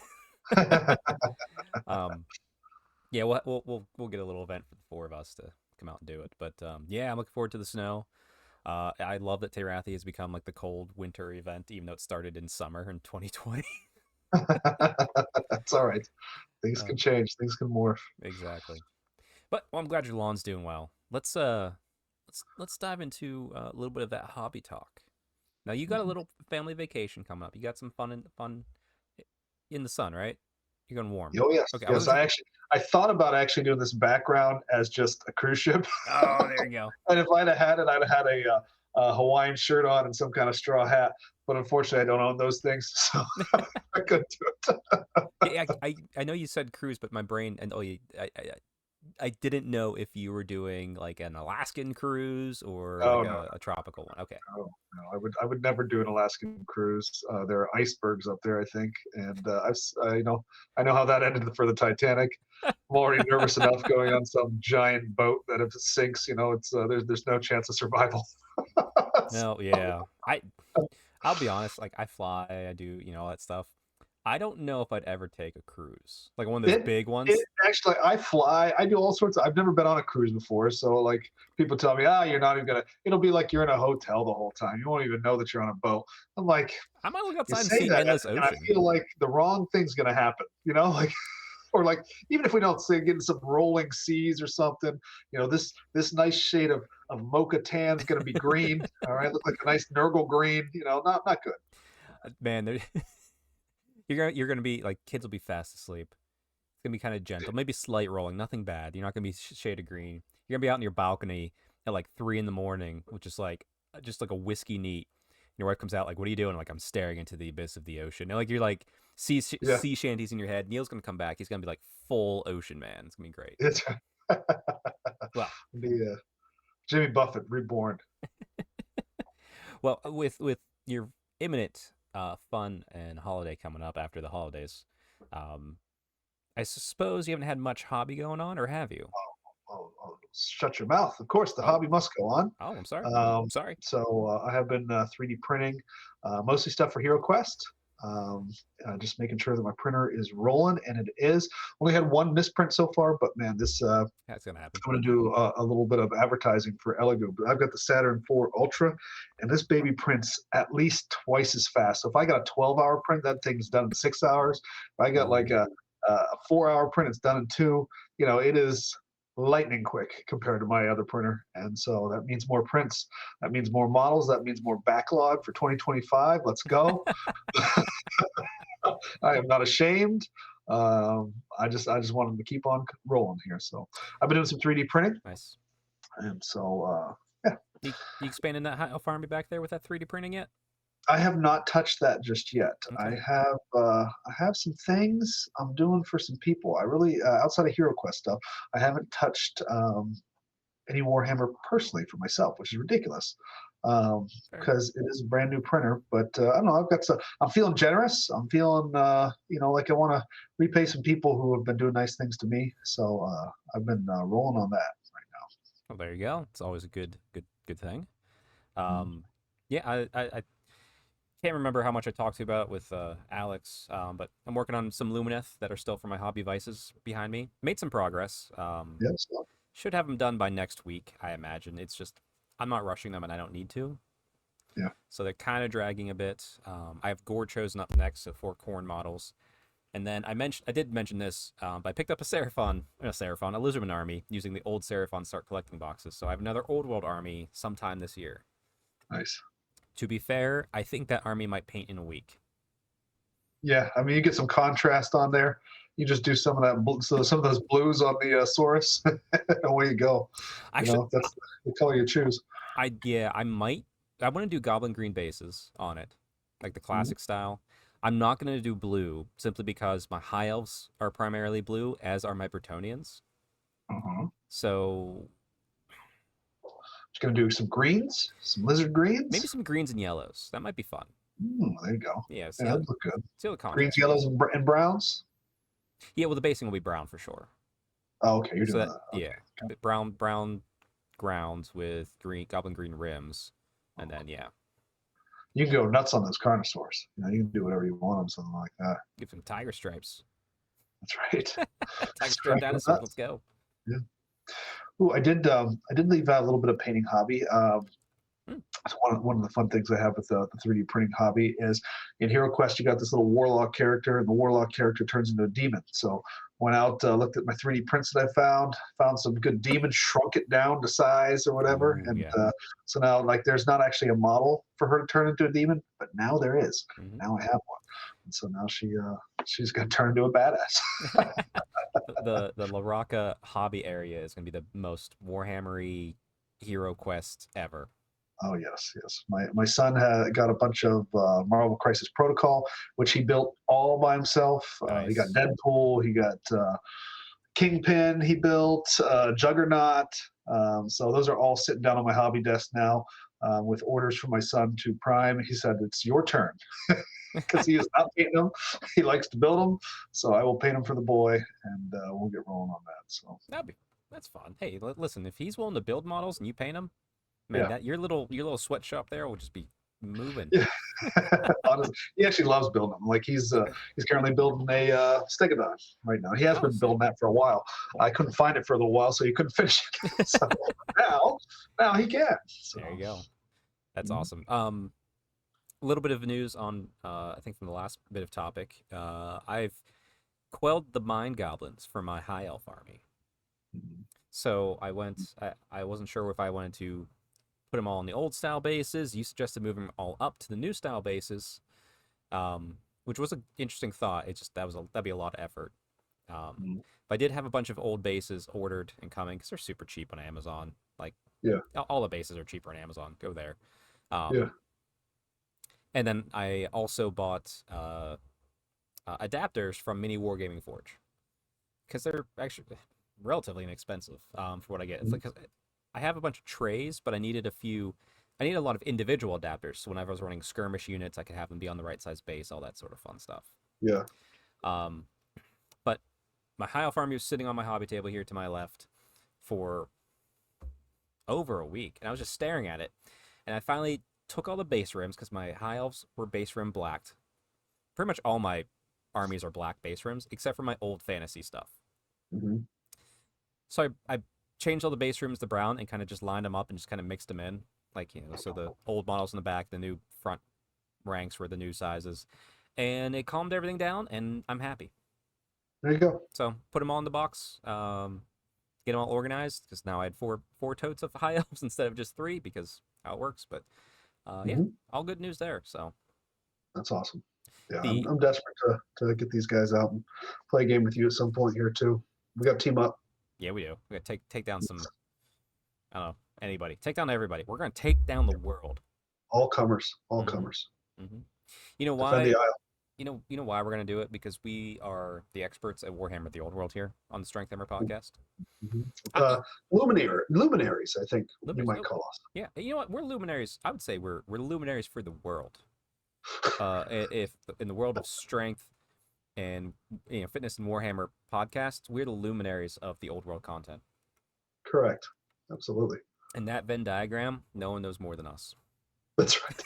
Yeah, we'll get a little event for the four of us to come out and do it. But yeah, I'm looking forward to the snow. I love that Teyrathi has become like the cold winter event, even though it started in summer in 2020. That's all right. Things can change. Things can morph. Exactly. But I'm glad your lawn's doing well. Let's dive into a little bit of that hobby talk. Now you got a little family vacation coming up. You got some fun in the sun, right? You're going warm. Oh yes. Okay, yes, I thought about actually doing this background as just a cruise ship. Oh, there you go. And if I'd have had it, I'd have had a Hawaiian shirt on and some kind of straw hat. But unfortunately, I don't own those things, so I couldn't do it. Yeah, I know you said cruise, but my brain and I didn't know if you were doing like an Alaskan cruise or a tropical one. Okay. No, I would never do an Alaskan cruise. There are icebergs up there, I think, and I know how that ended for the Titanic. I'm already nervous enough going on some giant boat that if it sinks, it's there's no chance of survival. No, yeah. I'll be honest. Like I fly, I do all that stuff. I don't know if I'd ever take a cruise, like one of those It big it ones. actually, I fly. I do all sorts. I've never been on a cruise before, so like people tell me, you're not even gonna. It'll be like you're in a hotel the whole time. You won't even know that you're on a boat. I'm like, I might look you outside and say see that, endless and I ocean. feel like the wrong thing's gonna happen. Like, or like even if we don't say getting some rolling seas or something, this nice shade of mocha tan is gonna be green. All right, look like a nice Nurgle green. Not good. Man, you're gonna be like kids will be fast asleep. It's gonna be kind of gentle, maybe slight rolling, nothing bad. You're not gonna be shade of green. You're gonna be out on your balcony at like 3 in the morning, which is like just like a whiskey neat. Your wife comes out like, "What are you doing?" Like, I'm staring into the abyss of the ocean. And like you're like Yeah, sea shanties in your head. Neil's gonna come back. He's gonna be like full ocean man. It's gonna be great. it's Well, the Jimmy Buffett reborn. well, with your imminent fun and holiday coming up after the holidays, um, I suppose you haven't had much hobby going on, or have you? Shut your mouth. Of course, the Oh, hobby must go on. oh, I'm sorry. Um, Sorry. so I have been 3D printing, mostly stuff for Hero Quest. Just making sure that my printer is rolling, and it is. Only had one misprint so far, but man, this That's gonna happen. I'm going to do a little bit of advertising for Elegoo. But I've got the Saturn 4 Ultra, and this baby prints at least twice as fast. So if I got a 12-hour print, that thing's done in 6 hours. If I got like Ooh. a 4-hour print, it's done in two. It is lightning quick compared to my other printer. And so that means more prints. That means more models. That means more backlog for 2025. Let's go. I am not ashamed. I just want them to keep on rolling here. So I've been doing some 3D printing, Nice. and so yeah, You expanding that how far are we back there with that 3D printing yet? I have not touched that just yet. Okay. I have some things I'm doing for some people. I really outside of Hero Quest stuff, I haven't touched any Warhammer personally for myself, which is ridiculous Fair. because it is a brand new printer. But I don't know. I've got some. I'm feeling generous. I'm feeling like I want to repay some people who have been doing nice things to me. So I've been rolling on that right Well, there you go. It's always a good thing. now. Yeah, I can't remember how much I talked to you about with Alex, but I'm working on some Lumineth that are still for my hobby vices behind me. Made some progress. Yes. Should have them done by next week, I imagine. It's just I'm not rushing them, and I don't need to. Yeah. So they're kind of dragging a bit. I have Gore chosen up next, so 4 corn models. And then I did mention this, but I picked up a Lizardman army using the old Seraphon Start Collecting boxes. So I have another Old World army sometime this year. Nice. To be fair, I think that army might paint in a week. Yeah, I mean, you get some contrast on there. You just do some of that, so some of those blues on the Saurus, and away you go. Actually, That's the color you choose. I might. I want to do Goblin Green bases on it, like the Mhm. classic style. I'm not going to do blue simply because my high elves are primarily blue, as are my Bretonians. Uh-huh. So Just gonna do some greens, some lizard greens. maybe some greens and yellows. That might be fun. There you go. Yeah, Yeah, that look good. see how the Greens, contrast yellows, goes. and browns. Yeah, well, the basing will be brown for sure. Oh, okay, you're So doing that that. yeah, brown grounds with green goblin green rims, and then yeah, You can go nuts on those carnosaurs. You can do whatever you want on something like that. give them tiger stripes. That's right. Tiger stripe Strike them dinosaurs. Let's nuts. go. Yeah. Ooh, I did leave out a little bit of painting hobby. Hmm. So one of the fun things I have with the 3D printing hobby is in Hero Quest, you got this little warlock character, and the warlock character turns into a demon. So went out, looked at my 3D prints that I found some good demons, shrunk it down to size or whatever. Ooh, And yeah. so now, like, there's not actually a model for her to turn into a demon, but now there is. Hmm. Now I have one. And so now she's going to turn into a badass. The La Rocca hobby area is going to be the most Warhammery Hero Quest ever. Oh yes, yes. My son got a bunch of Marvel Crisis Protocol, which he built all by himself. He got Nice. Deadpool, he got Kingpin, he built Juggernaut. So those are all sitting down on my hobby desk now, with orders from my son to Prime. He said it's your turn because he is not painting them. He likes to build them, so I will paint them for the boy, and we'll get rolling on that. So That's fun. Hey, listen, if he's willing to build models and you paint them, man, yeah, that your little sweatshop there will just be moving. Yeah. Honestly, he actually loves building them. Like he's currently building a Stegodon right now. He has been building that for a while. I couldn't find it for a little while, so he couldn't finish it. So now he can. So. There you go. That's awesome. A little bit of news on I think from the last bit of topic. I've quelled the mind goblins for my high elf army. So I wasn't sure if I wanted to put them all on the old style bases. You suggested moving them all up to the new style bases, which was an interesting thought. It's just that'd be a lot of effort. But I did have a bunch of old bases ordered and coming because they're super cheap on Amazon. Like all the bases are cheaper on Amazon. Go there. And then I also bought adapters from Mini Wargaming Forge because they're actually relatively inexpensive for what I get. It's like I have a bunch of trays, but I needed a lot of individual adapters. So whenever I was running skirmish units, I could have them be on the right size base, all that sort of fun stuff. Yeah. But my high elf army was sitting on my hobby table here to my left for over a week, and I was just staring at it. And I finally took all the base rims because my high elves were base rim blacked. Pretty much all my armies are black base rims, except for my old fantasy stuff. So I changed all the base rims to brown and kind of just lined them up and just kind of mixed them in. Like, so the old models in the back, the new front ranks were the new sizes. And it calmed everything down, and I'm happy. There you go. So put them all in the box, get them all organized, because now I had four totes of high elves instead of just 3, because how it works. But all good news there. So that's awesome. Yeah, I'm desperate to get these guys out and play a game with you at some point here too. We got to team up. Yeah, we do. We got to take down some. I don't know, anybody. Take down everybody. We're going to take down the world. All comers. You know why? Defend the aisle. You know why we're going to do it? Because we are the experts at Warhammer: The Old World here on the Strength Hammer podcast. Luminaries, I think you might call us. Yeah, you know what? We're luminaries. I would say we're luminaries for the world. If in the world of strength and fitness and Warhammer podcasts, we're the luminaries of the Old World content. Correct. Absolutely. And that Venn diagram, no one knows more than us. That's right.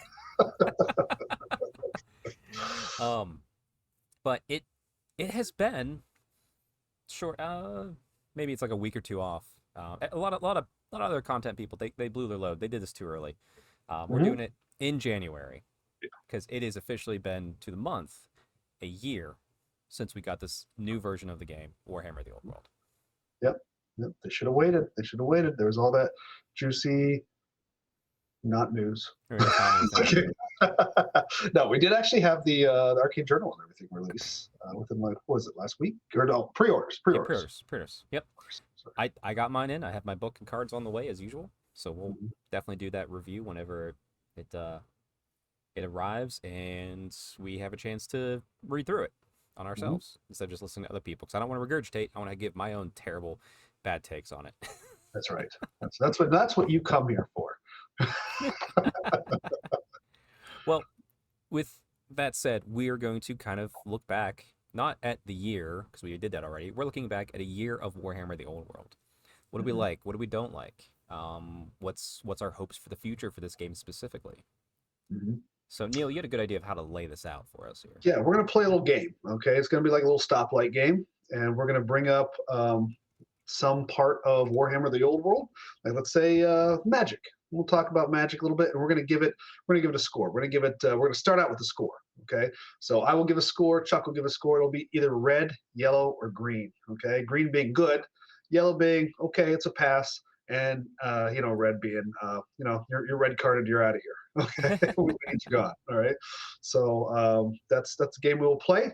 But it has been short. Maybe it's like a week or two off. A lot of other content people they blew their load. They did this too early. We're doing it in January because it has officially been to the month a year since we got this new version of the game, Warhammer: The Old World. Yep. They should have waited. There was all that juicy, not news. No, we did actually have the Arcane Journal and everything release within what was it, last week? Or no, pre-orders. Yep. I got mine in. I have my book and cards on the way as usual. So we'll definitely do that review whenever it arrives and we have a chance to read through it on ourselves instead of just listening to other people. Because I don't want to regurgitate. I want to give my own terrible, bad takes on it. That's right. That's what you come here for. Well, with that said, we are going to kind of look back, not at the year, because we did that already. We're looking back at a year of Warhammer: The Old World. What do we like? What do we don't like? What's our hopes for the future for this game specifically? So, Neil, you had a good idea of how to lay this out for us here. Yeah, we're going to play a little game, okay? It's going to be like a little stoplight game, and we're going to bring up some part of Warhammer: The Old World, like let's say magic. We'll talk about magic a little bit, and we're going to give it a score. We're going to start out with a score, okay? So I will give a score, Chuck will give a score. It'll be either red, yellow, or green, okay? Green being good, yellow being okay, it's a pass, and red being you're red carded, you're out of here, okay? We need you gone, all right? So that's the game we will play.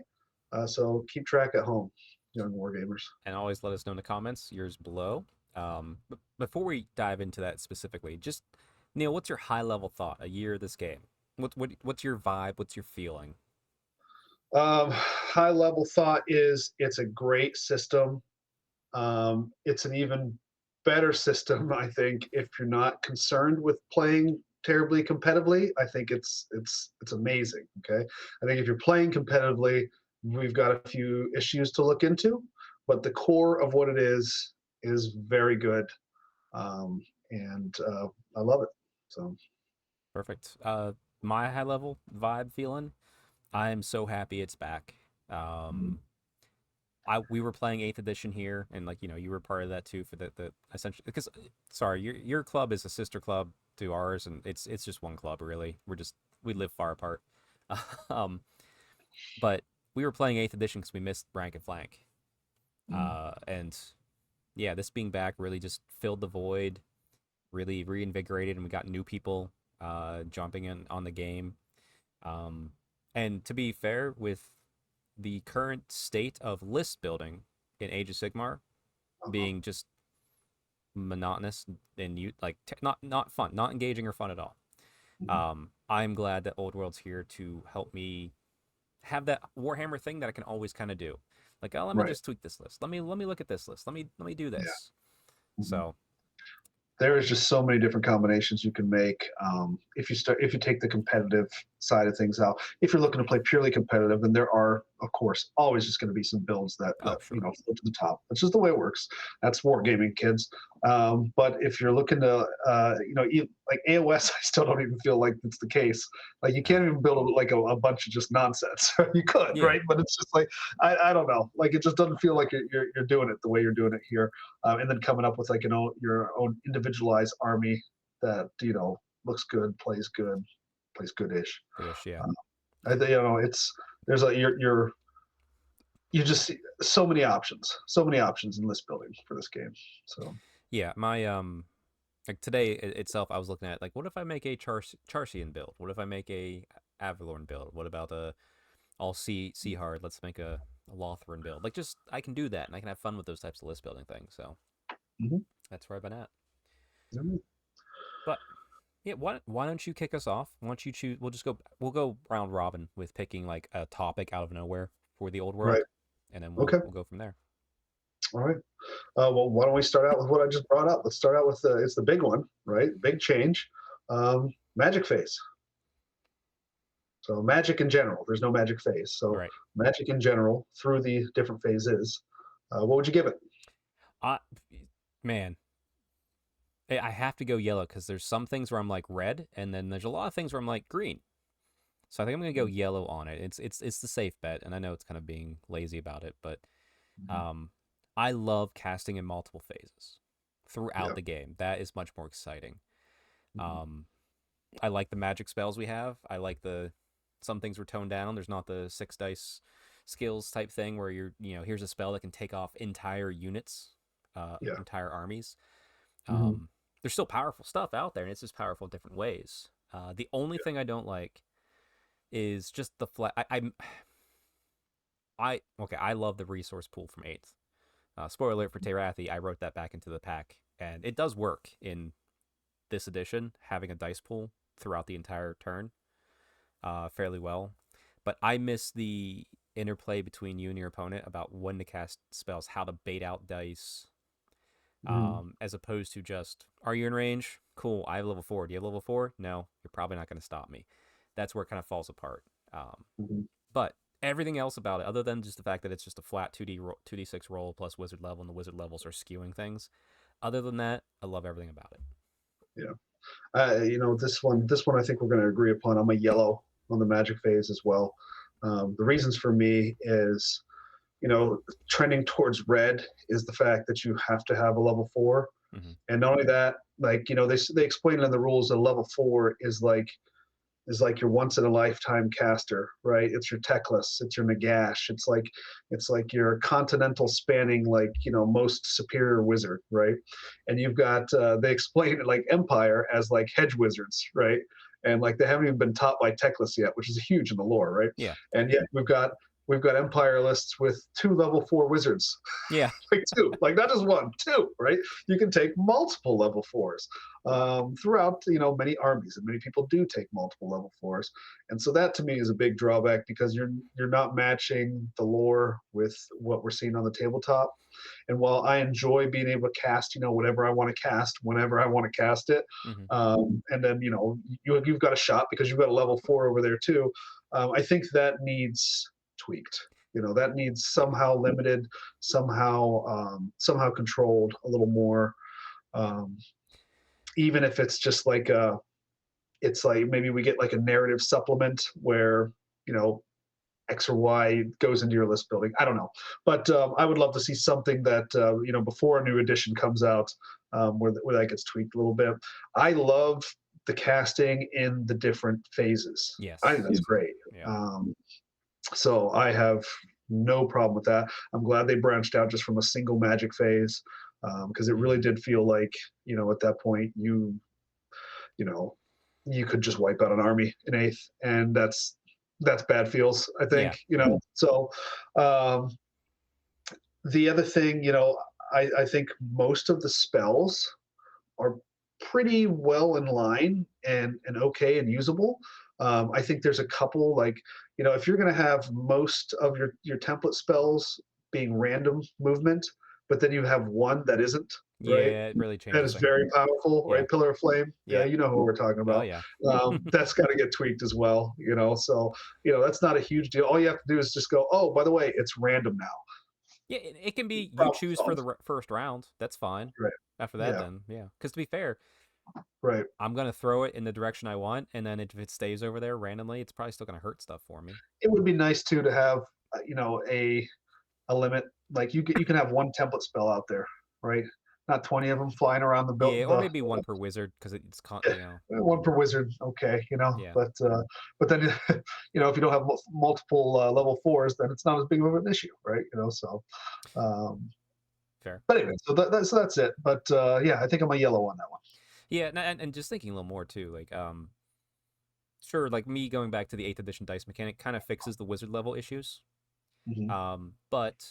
So keep track at home, young wargamers. And always let us know in the comments, yours below. But before we dive into that specifically, just Neil, what's your high level thought a year of this game? What's your vibe? What's your feeling? High level thought is it's a great system. It's an even better system, I think, if you're not concerned with playing terribly competitively. I think it's amazing. Okay, I think if you're playing competitively, we've got a few issues to look into, but the core of what it is very good, and I love it. So perfect. my high level vibe feeling, I'm so happy it's back. Mhm. We were playing 8th edition here, and like you were part of that too for the essentially because sorry, your club is a sister club to ours, and it's just one club really. We live far apart. um, but we were playing 8th edition because we missed rank and flank, Mhm. and yeah, this being back really just filled the void, really reinvigorated, and we got new people jumping in on the game. Um, and to be fair, with the current state of list building in Age of Sigmar Uh-huh. being just monotonous and not fun, not engaging or fun at all. Mhm. I'm glad that Old World's here to help me have that Warhammer thing that I can always kind of do. Like, oh, let me Right. just tweak this list. Let me look at this list. Let me do Yeah. this. Mhm. So There is just so many different combinations you can make. If you take the competitive side of things out, if you're looking to play purely competitive, then there are, of course, always just going to be some builds that oh sure, float to the top. That's just the way it works. That's wargaming, kids. But if you're looking to like AOS, I still don't even feel like it's the case. Like you no, can't even build like a bunch of just nonsense. You could, yeah, right? But it's just like I don't know. Like it just doesn't feel like you're doing it the way you're doing it here. And then coming up with like your own individualized army that looks good, plays goodish. goodish, yeah, It's there's a you just see so many options in list building for this game. So yeah. My like today itself, I was looking at like, what if I make a Charcian build? What if I make a Avalorn build? What about a all sea hard? Let's make a Lothran build. Like, just I can do that, and I can have fun with those types of list building things. So mhm. that's where I've been at. Mhm. But yeah, why don't you kick us off? Why don't you choose? We'll go round robin with picking like a topic out of nowhere for the old Right. world, and then Okay. we'll go from there. All right. Well, why don't we start out with what I just brought up? Let's start out with it's the big one, right? Big change. Magic phase. So magic in general. There's no magic phase. So Right. magic in general through the different phases. What would you give it? I man, I have to go yellow because there's some things where I'm like red, and then there's a lot of things where I'm like green. So I think I'm gonna go yellow on it. It's the safe bet, and I know it's kind of being lazy about it, but Mhm. um, I love casting in multiple phases throughout Yeah. the game. That is much more exciting. Mhm. Um, I like the magic spells we have. I like the some things were toned down. There's not the 6 dice skills type thing where here's a spell that can take off entire units, Yeah. entire armies. Mhm. There's still powerful stuff out there, and it's just powerful in different ways. The only thing I don't like is just the flat. Okay. I love the resource pool from eighth. Spoiler alert for Terathi. I wrote that back into the pack, and it does work in this edition, having a dice pool throughout the entire turn fairly well. But I miss the interplay between you and your opponent about when to cast spells, how to bait out dice, Mhm. as opposed to just, are you in range? Cool, I have level 4. Do you have level 4? No, you're probably not going to stop me. That's where it kind of falls apart. Mhm. But everything else about it, other than just the fact that it's just a flat 2d6 roll plus wizard level, and the wizard levels are skewing things, other than that, I love everything about it. Yeah. This one I think we're going to agree upon. I'm a yellow on the magic phase as well. The reasons for me is, trending towards red is the fact that you have to have a level 4. Mm-hmm. And not only that, like, they explain in the rules that level 4 is like your once in a lifetime caster, right? It's your Teclis, it's your Nagash, it's like your continental spanning, like, most superior wizard, right? And you've got they explain it like Empire as like hedge wizards, right? And like they haven't even been taught by Teclis yet, which is huge in the lore, right? Yeah. And yet we've got Empire lists with 2 level 4 wizards, Yeah. like two, like not just one, two, right? You can take multiple level 4s throughout, many armies, and many people do take multiple level 4s, and so that to me is a big drawback because you're not matching the lore with what we're seeing on the tabletop. And while I enjoy being able to cast, whatever I want to cast whenever I want to cast it, Mm-hmm. and then you've got a shot because you've got a level 4 over there too. I think that needs tweaked. That needs Yeah. somehow limited, somehow controlled a little more. Um, Even if it's just like it's like maybe we get like a narrative supplement where, you know, X or Y goes into your list building. I don't know, but I would love to see something that you know, before a new edition comes out, where that gets tweaked a little bit. I love the casting in the different phases. I think Yes. that's great. Yeah. So I have no problem with that. I'm glad they branched out just from a single magic phase, because it really did feel like, you know, at that point you know, you could just wipe out an army in eighth, and that's bad feels, I Yeah. think, you know. So um, the other thing, you know, I think most of the spells are pretty well in line and okay and usable. I think there's a couple, like, you know, if you're going to have most of your template spells being random movement, but then you have one that isn't, right? Yeah, it really That changes is things. very powerful, Yeah. right? Pillar of Flame. Yeah, Yeah. you know who we're talking Oh about. yeah. That's got to get tweaked as well, you know. So, you know, that's not a huge deal. All you have to do is just go, oh, by the way, it's random now. Yeah, it can be you Problem choose for solved. the first round. That's fine. Right. After that, Yeah. then yeah. Because to be fair, Right. I'm gonna throw it in the direction I want, and then if it stays over there randomly, it's probably still gonna hurt stuff for me. It would be nice too to have, you know, a limit. Like you can have one template spell out there, right? Not 20 of them flying around the Yeah, build. or maybe one per wizard because it's you know. One per wizard, okay, you know. Yeah. But then, you know, if you don't have multiple level fours, then it's not as big of an issue, right? You know, so. Um, Fair. but anyway, so that's it. But yeah, I think I'm a yellow on that one. Yeah, and just thinking a little more too, like sure, like me going back to the 8th edition dice mechanic kind of fixes the wizard level issues. But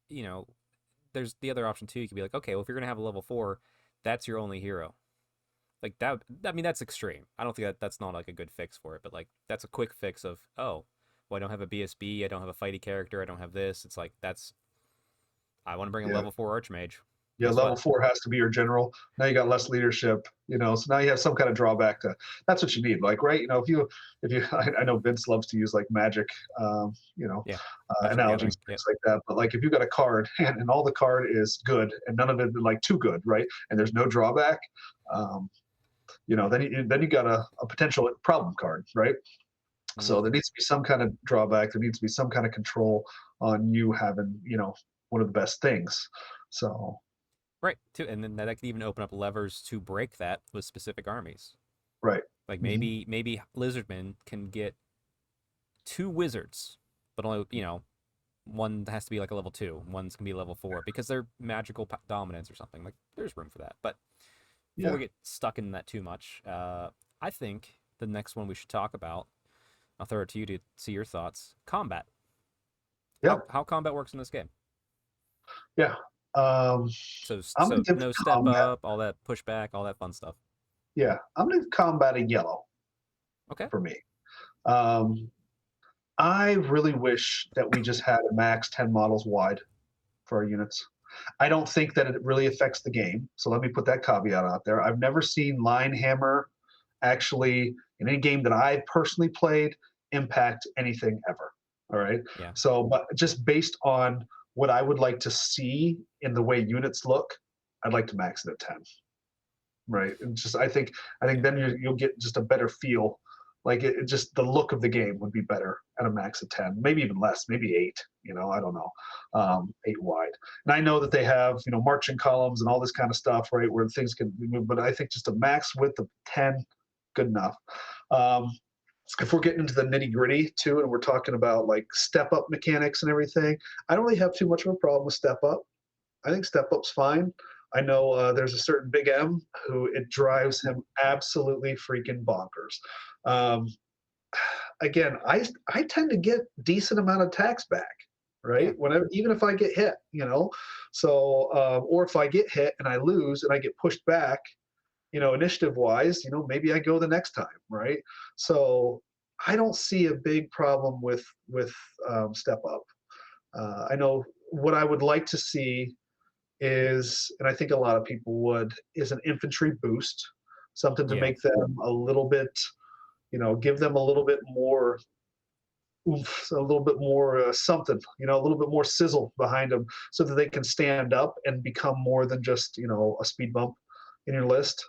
you know, there's the other option too. You could be like, okay, well, if you're gonna have a level 4, that's your only hero. Like that. I mean, that's extreme. I don't think that's not like a good fix for it. But like, that's a quick fix of, oh, well, I don't have a BSB. I don't have a fighty character. I don't have this. It's like that's. I want to bring a Yeah. level 4 archmage. Yeah, Guess level what? 4 has to be your general. Now you got less leadership, you know, so now you have some kind of drawback to. That's what you need, like, right? You know, if you, I know Vince loves to use like magic, you know, Yeah. Magic analogies, Gathering, things like that. But like, if you got a card and all the card is good and none of it like too good, right? And there's no drawback, you know, then you got a potential problem card, right? So there needs to be some kind of drawback. There needs to be some kind of control on you having, you know, one of the best things. So. Right. Too, and then that could even open up levers to break that with specific armies. Right. Like maybe Lizardmen can get 2 wizards, but only, you know, one has to be like a level 2, one's gonna be level 4 because they're magical dominance or something. Like there's room for that. But before we get stuck in that too much, I think the next one we should talk about, I'll throw it to you to see your thoughts. Combat. Yeah. How combat works in this game. Yeah. So I'm gonna give no step combat. up, all that pushback, all that fun stuff. Yeah, I'm gonna give combat a yellow. Okay. For me, I really wish that we just had a max 10 models wide for our units. I don't think that it really affects the game. So let me put that caveat out there. I've never seen line hammer actually in any game that I personally played impact anything ever. All right. Yeah. So, but just based on what I would like to see in the way units look, I'd like to max it at 10. Right. And just I think then you'll get just a better feel. Like it just the look of the game would be better at a max of 10, maybe even less, maybe 8. You know, I don't know, 8 wide. And I know that they have, you know, marching columns and all this kind of stuff, right, where things can move. But I think just a max width of 10, good enough. If we're getting into the nitty gritty too, and we're talking about like step up mechanics and everything, I don't really have too much of a problem with step up. I think step up's fine. I know there's a certain Big M who it drives him absolutely freaking bonkers. Again, I tend to get decent amount of tax back, right? Yeah. Whenever, even if I get hit, you know. So, or if I get hit and I lose and I get pushed back, you know, initiative wise, you know, maybe I go the next time, right? So I don't see a big problem with step up. I know what I would like to see is, and I think a lot of people would, is an infantry boost, something to make them a little bit, you know, give them a little bit more oomph, a little bit more something, you know, a little bit more sizzle behind them so that they can stand up and become more than just, you know, a speed bump in your list.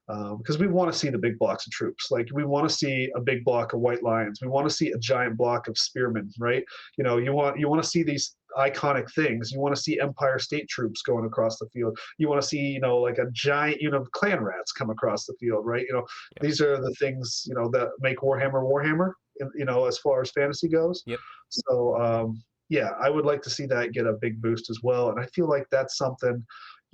because we want to see the big blocks of troops. Like we want to see a big block of white lions. We want to see a giant block of spearmen, right? You want to see these iconic things. You want to see Empire State troops going across the field. You want to see like a giant unit of clan rats come across the field, right? Yeah. These are the things that make Warhammer Warhammer. As far as fantasy goes. Yep. So yeah, I would like to see that get a big boost as well. And I feel like that's something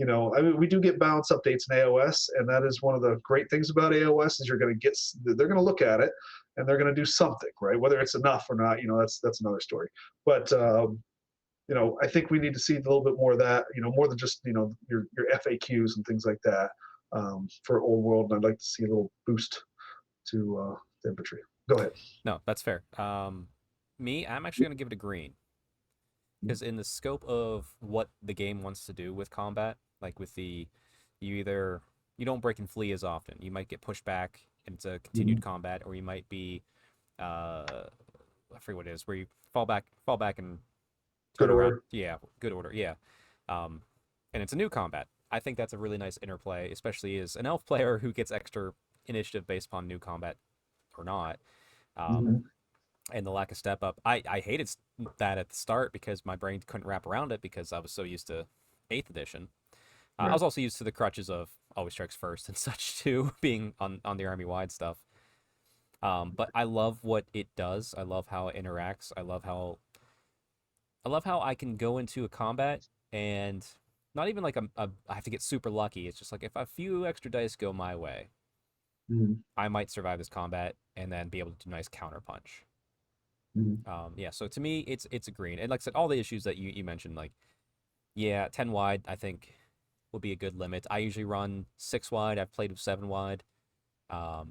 I mean, we do get balance updates in AOS, and that is one of the great things about AOS is they're going to look at it and they're going to do something, right? Whether it's enough or not, that's another story. But I think we need to see a little bit more of that, more than just your FAQs and things like that for Old World. And I'd like to see a little boost to the infantry. Go ahead. No, that's fair. I'm actually going to give it a green. Because in the scope of what the game wants to do with combat, like with you don't break and flee as often. You might get pushed back into continued combat, or you might be, I forget what it is, where you fall back and turn Good around. order. Yeah, good order. Yeah, and it's a new combat. I think that's a really nice interplay, especially as an elf player who gets extra initiative based upon new combat or not. And the lack of step up. I hated that at the start because my brain couldn't wrap around it because I was so used to 8th edition. I was also used to the crutches of always strikes first and such too, being on the army wide stuff. But I love what it does. I love how it interacts. I love how I can go into a combat and not even like I have to get super lucky. It's just like if a few extra dice go my way, I might survive this combat and then be able to do nice counter punch. Yeah, so to me, it's a green. And like I said, all the issues that you mentioned, like, yeah, 10 wide, I think, would be a good limit. I usually run 6 wide. I've played with 7 wide. I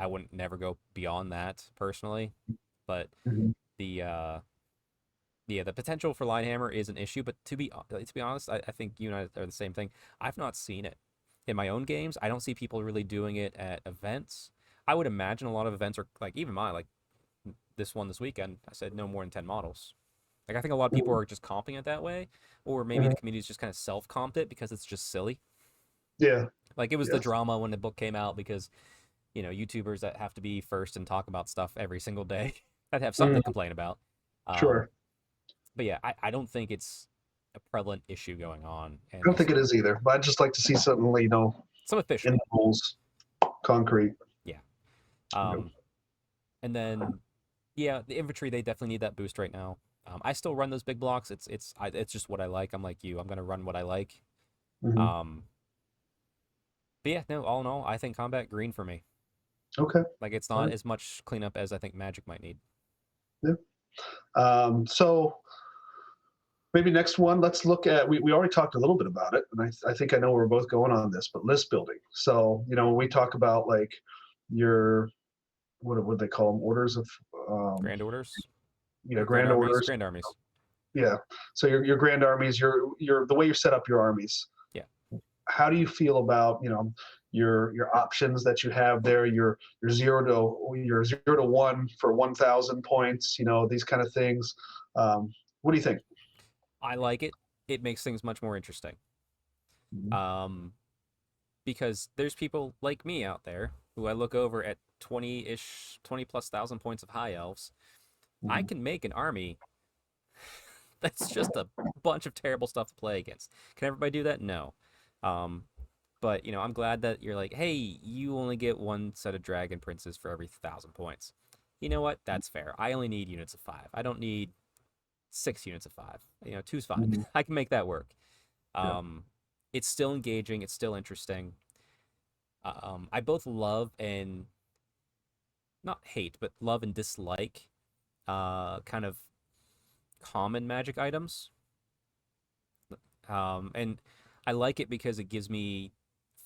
wouldn't never go beyond that personally, but the potential for Linehammer is an issue. But to be honest, I think you and I are the same thing. I've not seen it in my own games. I don't see people really doing it at events. I would imagine a lot of events are like even mine, like this one this weekend, I said no more than 10 models. Like I think a lot of people are just comping it that way, or maybe the community's just kind of self-comped it because it's just silly. Yeah. Like it was the drama when the book came out because, YouTubers that have to be first and talk about stuff every single day that have something to complain about. Sure. But yeah, I don't think it's a prevalent issue going on. And I don't think it is either, but I'd just like to see something, some official in the rules, concrete. Yeah. And then, yeah, the infantry, they definitely need that boost right now. I still run those big blocks. It's just what I like. I'm like you. I'm gonna run what I like. But yeah, no. All in all, I think combat green for me. Okay. Like it's not as much cleanup as I think Magic might need. Yeah. So maybe next one, let's look at. We already talked a little bit about it, and I think I know where we're both going on this. But list building. So when we talk about like your what would they call them? Orders of Grand orders. Grand orders. Grand armies. Yeah. So your grand armies, your the way you set up your armies. Yeah. How do you feel about your options that you have there? Your 0 to 1 for 1,000 points. These kind of things. What do you think? I like it. It makes things much more interesting. Because there's people like me out there who I look over at 20 plus thousand points of high elves. I can make an army that's just a bunch of terrible stuff to play against. Can everybody do that? No. But I'm glad that you're like, hey, you only get 1 set of dragon princes for every 1,000 points. You know what? That's fair. I only need units of 5. I don't need 6 units of 5. 2's fine. I can make that work. It's still engaging. It's still interesting. I both love and not hate, but love and dislike kind of common Magic items. And I like it because it gives me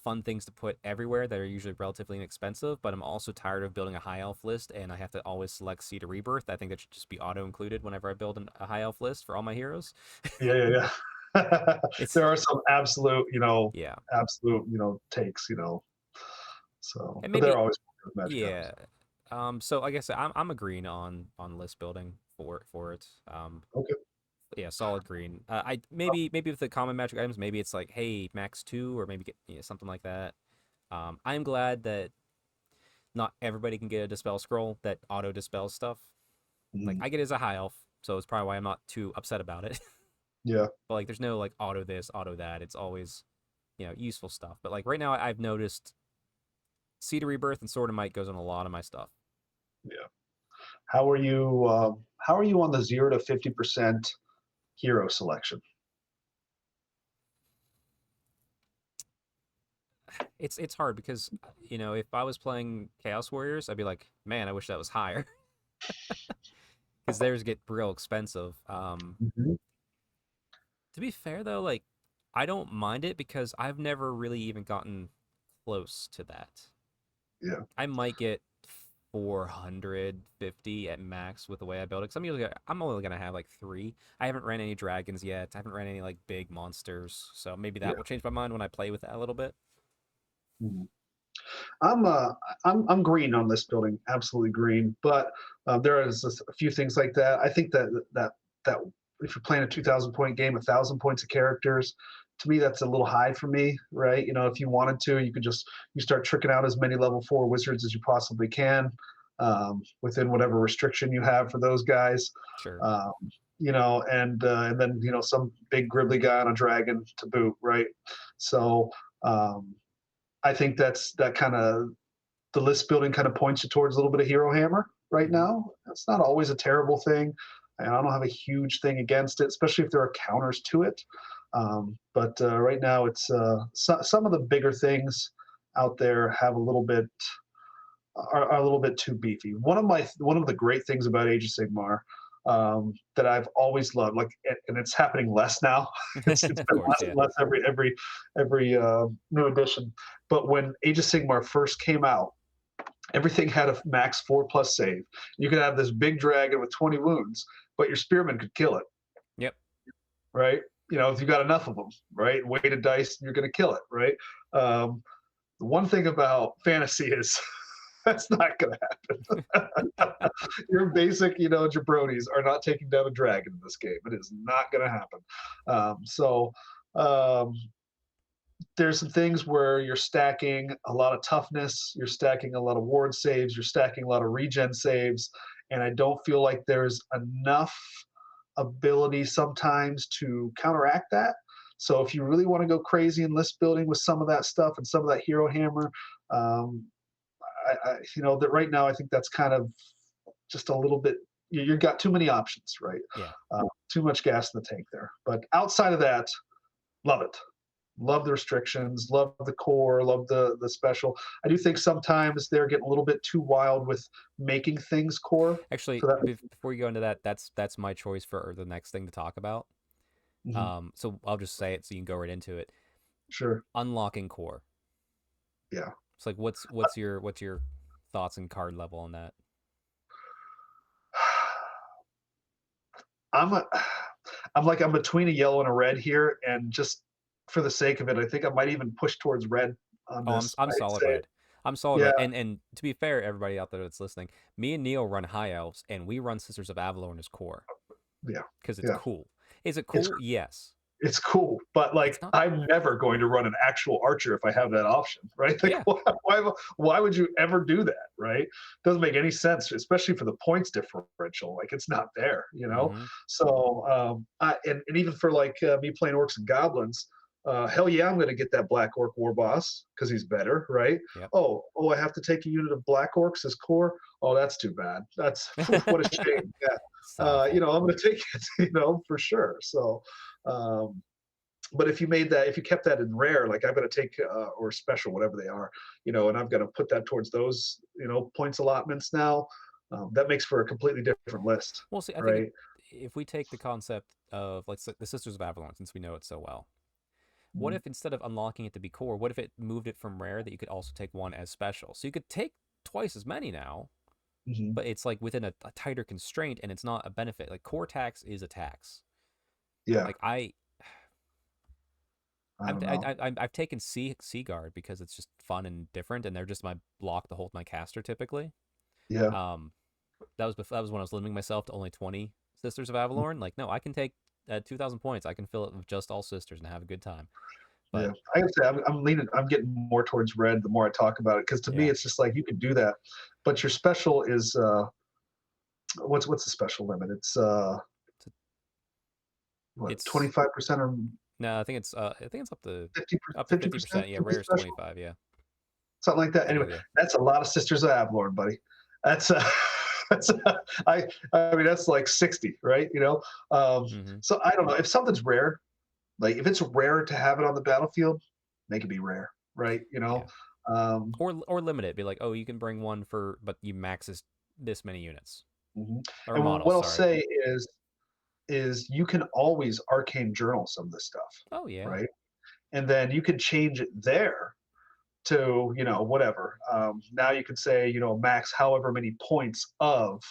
fun things to put everywhere that are usually relatively inexpensive, but I'm also tired of building a high elf list and I have to always select Seed of Rebirth. I think that should just be auto included whenever I build a high elf list for all my heroes. Yeah. There are some absolute, takes, so and but maybe, they're always Magic yeah. So like I said, I'm agreeing on list building for it. Okay. Yeah, solid green. Maybe with the common Magic items, maybe it's like, hey, max 2, or maybe get something like that. I'm glad that not everybody can get a dispel scroll that auto dispels stuff. Like Mhm. I get it as a high elf, so it's probably why I'm not too upset about it. Yeah. But like, there's no like auto this, auto that. It's always useful stuff. But like right now, I've noticed Seed of Rebirth and Sword of Might goes on a lot of my stuff. Yeah. How are you? How are you on the 0 to 50% hero selection? It's hard because if I was playing Chaos Warriors, I'd be like, man, I wish that was higher because theirs get real expensive. Mhm. To be fair though, like I don't mind it because I've never really even gotten close to that. Yeah. I might get 450 at max with the way I build it. Cause I'm only gonna have like 3. I haven't ran any dragons yet. I haven't ran any like big monsters, so maybe that Yeah. will change my mind when I play with that a little bit. Mhm. I'm uh I'm green on this building, absolutely green. But there is a few things like that. I think that if you're playing a 2,000 point game, 1,000 points of characters, to me that's a little high for me, right? If you wanted to, you could just you start tricking out as many level 4 wizards as you possibly can, within whatever restriction you have for those guys. Sure. Um, and then some big gribbly guy on a dragon to boot, right? So. Um, I think that kind of the list building kind of points you towards a little bit of Hero Hammer right Hmm. now. It's not always a terrible thing, and I don't have a huge thing against it, especially if there are counters to it. But right now, it's some of the bigger things out there have a little bit are a little bit too beefy. One of the great things about Age of Sigmar, that I've always loved, like, and it's happening less now. It's Of been course, less yeah. and less every new edition. But when Age of Sigmar first came out, everything had a max 4+ save. You could have this big dragon with 20 wounds, but your spearman could kill it, Yep. right? If you got enough of them, right? Weighted dice, you're going to kill it, right? Um, the one thing about fantasy is that's not going to happen. Your basic, jabronis are not taking down a dragon in this game. It is not going to happen. So um, there's some things where you're stacking a lot of toughness, you're stacking a lot of ward saves, you're stacking a lot of regen saves, and I don't feel like there's enough ability sometimes to counteract that. So if you really want to go crazy in list building with some of that stuff and some of that hero hammer, um, that right now I think that's kind of just a little bit. You've got too many options, right? Yeah. Too much gas in the tank there. But outside of that, love it. Love the restrictions, love the core, love the special. I do think sometimes they're getting a little bit too wild with making things core. Actually, So that, before you go into that, that's my choice for the next thing to talk about. mhm, So I'll just say it so you can go right into it. sure, Unlocking core. yeah. It's like what's your thoughts and card level on that? I'm a, I'm between a yellow and a red here, and just for the sake of it, I think I might even push towards red on Oh, I'm this. I'm I'd solid say, red. I'm solid yeah, red. And to be fair, everybody out there that's listening, me and Neil run high elves, and we run Sisters of Avalorn as core yeah, because it's yeah. cool. Is it It's cool? Yes. it's cool, but like It's not. I'm never going to run an actual archer if I have that option, right? Like Yeah. why would you ever do that, right? Doesn't make any sense, especially for the points differential. Like it's not there, you know. Mm-hmm. So and even for like me playing orcs and goblins, hell yeah, I'm going to get that black orc war boss because he's better, right? Yep. Oh, I have to take a unit of black orcs as core. Oh, that's too bad. That's what a shame. Yeah, It's awful. I'm going to take it, for sure. So. Um, but if you kept that in rare, like I'm going to take or special, whatever they are, and I'm going to put that towards those, points allotments now. That makes for a completely different list, Well, see, I think right? if we take the concept of like the Sisters of Avalon, since we know it so well, what Mm-hmm. if instead of unlocking it to be core, what if it moved it from rare that you could also take one as special? So you could take twice as many now, Mm-hmm. but it's like within a tighter constraint, and it's not a benefit. Like core tax is a tax. Yeah, Like I I I've don't I, know. I've taken Sea Guard because it's just fun and different, and they're just my block to hold my caster typically. Yeah, Um, that was when I was limiting myself to only 20 Sisters of Avalorn. Like, no, I can take 2,000 points. I can fill it with just all sisters and have a good time. Yeah, But I would say I'm getting more towards red the more I talk about it, because to me yeah, it's just like you could do that, but your special is what's the special limit? It's it's, what, it's 25% or no, I think it's 50 up to 50% 50%. Yeah, can be rare is special, 25. Yeah, something like that. I do. Anyway, Yeah. that's a lot of Sisters of Avalorn, buddy. That's that's I mean that's like 60, right? Mm-hmm. So I don't know if something's rare, like if it's rare to have it on the battlefield, make it be rare, right? Yeah. Um, Or limit it. Be like, oh, you can bring one for, but you max this many units mhm. or And what models. I'll Sorry. say is you can always arcane journal some of this stuff, Oh yeah. right? And then you can change it there to whatever. Now you could say max however many points of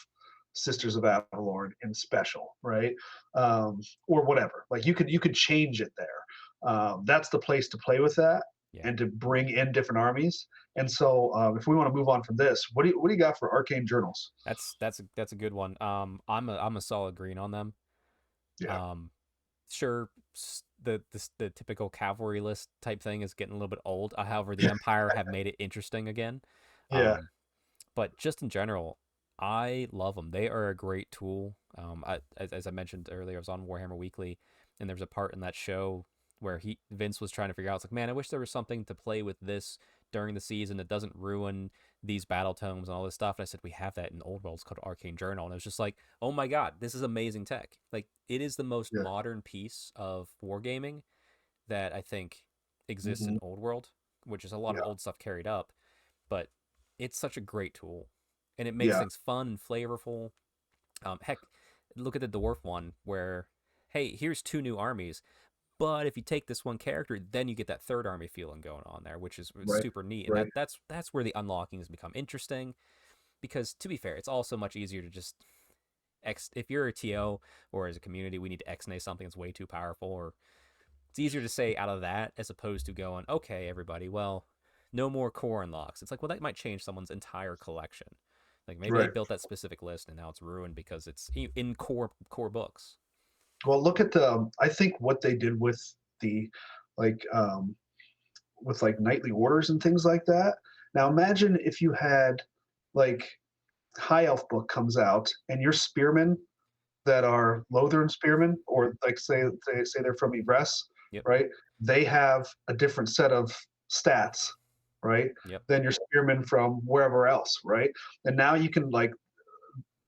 Sisters of Avalorn in special, right? Or whatever. Like you could change it there. That's the place to play with that Yeah. and to bring in different armies. And so if we want to move on from this, what do you got for arcane journals? That's a good one. I'm a solid green on them. Yeah, Um, sure, the typical cavalry list type thing is getting a little bit old. However, the Empire have made it interesting again. yeah. Um, but just in general, I love them. They are a great tool. As I mentioned earlier, I was on Warhammer Weekly, and there was a part in that show where Vince was trying to figure out. It's like, man, I wish there was something to play with this during the season that doesn't ruin these battle tomes and all this stuff. And I said, we have that in Old World. It's called Arcane Journal, and it was just like, oh my god, this is amazing tech. Like, it is the most Yeah. modern piece of wargaming that I think exists in Hmm. Old World, which is a lot of Yeah. old stuff carried up, but it's such a great tool, and it makes Yeah. things fun and flavorful. Heck, look at the dwarf one where, hey, here's two new armies, but if you take this one character, then you get that third army feeling going on there, which is Right. super neat. And Right. that's where the unlockings become interesting, because to be fair, it's also much easier to just if you're a TO or as a community, we need to X-nay something that's way too powerful, or it's easier to say out of that as opposed to going, okay, everybody, well, no more core unlocks. It's like, well, that might change someone's entire collection. Like maybe they Right. built that specific list and now it's ruined because it's in core books. Well, look at I think what they did with the like with like nightly orders and things like that. Now imagine if you had like High Elf book comes out and your spearmen that are Lothern spearmen, or like say they're from Evress, Yep. right? They have a different set of stats, right? Yep. Than your spearmen from wherever else, right? And now you can like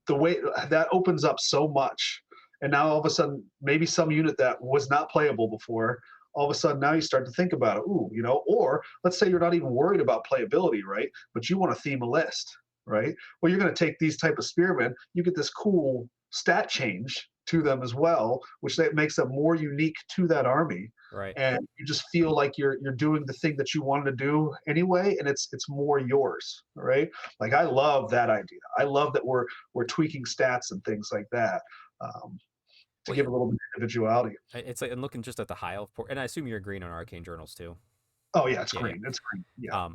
the way that opens up so much. And now all of a sudden, maybe some unit that was not playable before, all of a sudden now you start to think about it. Ooh, or let's say you're not even worried about playability, right? But you want to theme a list, right? Well, you're going to take these type of spearmen, you get this cool stat change to them as well, which makes them more unique to that army. Right. And you just feel like you're doing the thing that you wanted to do anyway, and it's more yours, right? Like I love that idea. I love that we're tweaking stats and things like that. To Well, give a little bit of individuality. it's like, and looking just at the high elf port, and I assume you're agreeing on arcane journals too. Oh yeah, it's Yeah, yeah. green. It's green. Yeah.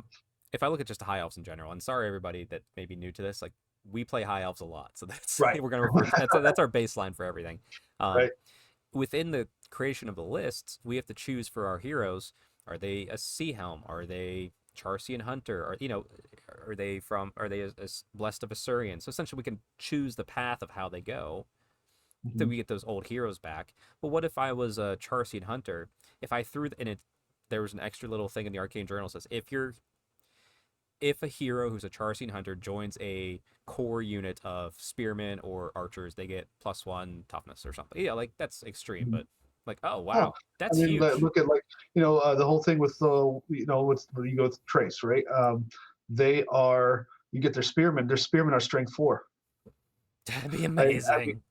If I look at just the high elves in general, and sorry everybody that may be new to this, like we play high elves a lot, so that's Right. we're gonna refer to, that's our baseline for everything. Right. Within the creation of the lists, we have to choose for our heroes. Are they a Sea Helm? Are they Charcian Hunter? Or are they blessed of Assyrian? So essentially, we can choose the path of how they go. So Mhm. we get those old heroes back. But what if I was a Charcian Hunter? If I threw in it, there was an extra little thing in the Arcane Journal that says if a hero who's a Charcian Hunter joins a core unit of spearmen or archers, they get +1 toughness or something. Yeah, like that's extreme, but like, oh Oh, wow, I that's mean, huge. look at like the whole thing with with you go with Trace, right? They are you get their spearmen. Their spearmen are strength 4. That'd be I mean, amazing.